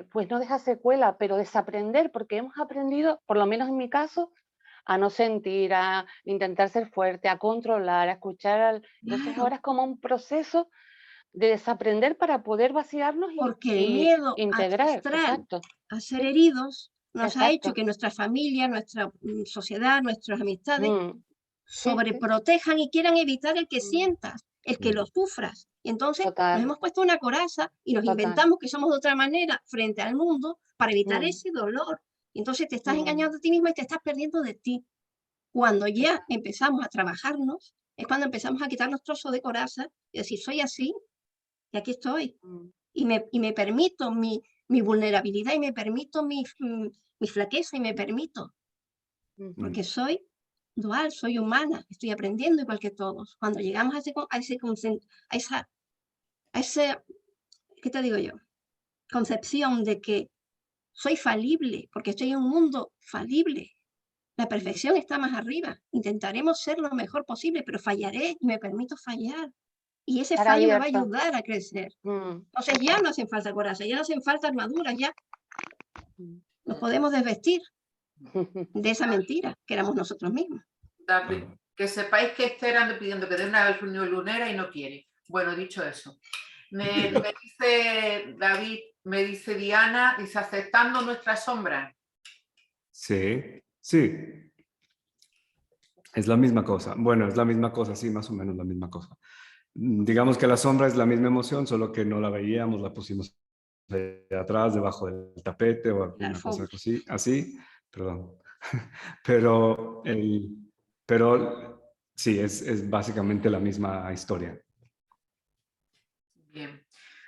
pues no deja secuela, pero desaprender, porque hemos aprendido, por lo menos en mi caso, a no sentir, a intentar ser fuerte, a controlar, a escuchar. Entonces ahora es como un proceso de desaprender para poder vaciarnos porque el y miedo integrar. ancestral a ser heridos nos ha hecho Exacto. que nuestra familia, nuestra sociedad, nuestras amistades Sí. sobreprotejan y quieran evitar el que sientas, el que lo sufras. Y entonces nos hemos puesto una coraza y nos inventamos que somos de otra manera frente al mundo para evitar ese dolor. Y entonces te estás engañando a ti misma y te estás perdiendo de ti. Cuando ya empezamos a trabajarnos, es cuando empezamos a quitarnos trozos de coraza y decir, soy así y aquí estoy. Y me permito mi vulnerabilidad y me permito mi flaqueza y me permito. Porque soy dual, soy humana, estoy aprendiendo igual que todos. Cuando llegamos a esa, ¿qué te digo yo? Concepción de que soy falible, porque estoy en un mundo falible. La perfección está más arriba. Intentaremos ser lo mejor posible, pero fallaré y me permito fallar. Y ese fallo me va a ayudar a crecer. Entonces ya no hacen falta coraza, ya no hacen falta armaduras, ya nos podemos desvestir de esa mentira que éramos nosotros mismos. David, que sepáis que Esther anda pidiendo que dé una reunión lunera y no quiere. Bueno, dicho eso, me dice David, me dice Diana, dice aceptando nuestra sombra. Sí, sí. Es la misma cosa. Bueno, es la misma cosa, sí, más o menos la misma cosa. Digamos que la sombra es la misma emoción, solo que no la veíamos, la pusimos atrás, debajo del tapete o alguna cosa así, perdón. Pero sí, es básicamente la misma historia. Bien.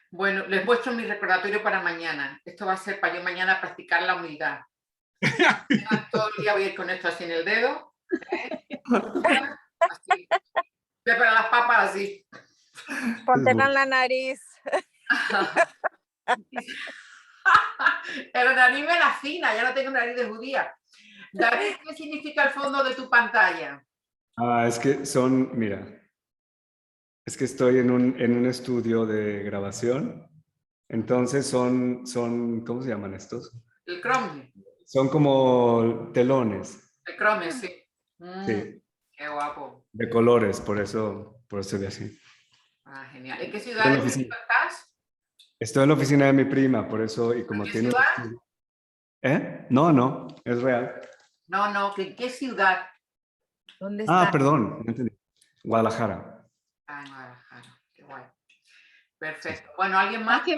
Bueno, les muestro mi recordatorio para mañana. Esto va a ser para yo mañana practicar la humildad. Todo el día voy a ir con esto así en el dedo. Así. Voy para las papas así. Póntela en la nariz. Pero nariz me la fina, ya no tengo nariz de judía. David, ¿qué significa el fondo de tu pantalla? Es que mira, es que estoy en un estudio de grabación, entonces son, ¿cómo se llaman estos? El Chrome. Son como telones. El Chrome, sí. Sí. Qué guapo. De colores, por eso se ve así. Genial. ¿En qué ciudad de México estás? Estoy en la oficina de mi prima, por eso, y como ¿En qué tiene ciudad? No, es real. No, ¿en qué ciudad? ¿Dónde estás? Perdón, no entendí. Guadalajara. En Guadalajara, qué guay. Perfecto. Bueno, ¿alguien más? Que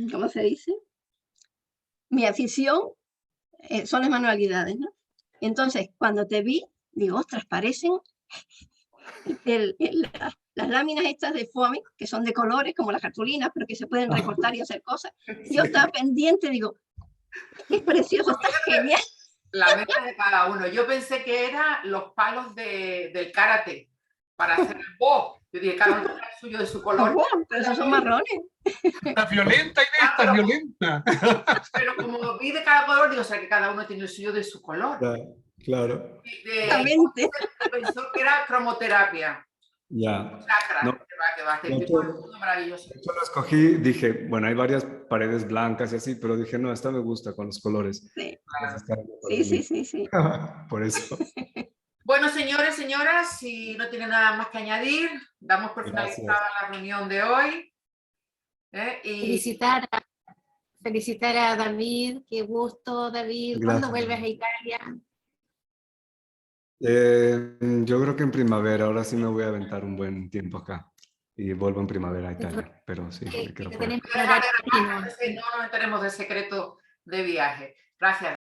¿cómo se dice? Mi afición son las manualidades, ¿no? Entonces, cuando te vi, digo, ostras, parecen las láminas estas de foamy, que son de colores, como las cartulinas, pero que se pueden recortar y hacer cosas. Yo estaba pendiente, digo, es precioso, está genial. La meta de cada uno. Yo pensé que eran los palos del karate para hacer el bo. Yo dije, cada uno tiene el suyo de su color. Pero esos son marrones. Está violenta, Inés, está violenta. Pero como vi de cada color, digo, o sea, que cada uno tiene el suyo de su color. Claro. Pensó que era cromoterapia. Ya. Chakra, No, que va, que de es hecho- un mundo maravilloso. Yo lo escogí, dije, bueno, hay varias paredes blancas y así, pero dije, no, esta me gusta con los colores. Sí, Entonces, está bien para sí, sí, mí. sí, sí. Por eso. Bueno, señores, señoras, si no tienen nada más que añadir, damos por Gracias. finalizada la reunión de hoy. Y Felicitar a David, qué gusto, David. ¿Cuándo Gracias. vuelves a Italia? Yo creo que en primavera, ahora sí me voy a aventar un buen tiempo acá. Y vuelvo en primavera a Italia, pero sí, Que quiero tenemos dejar de no nos enteremos del secreto de viaje. Gracias.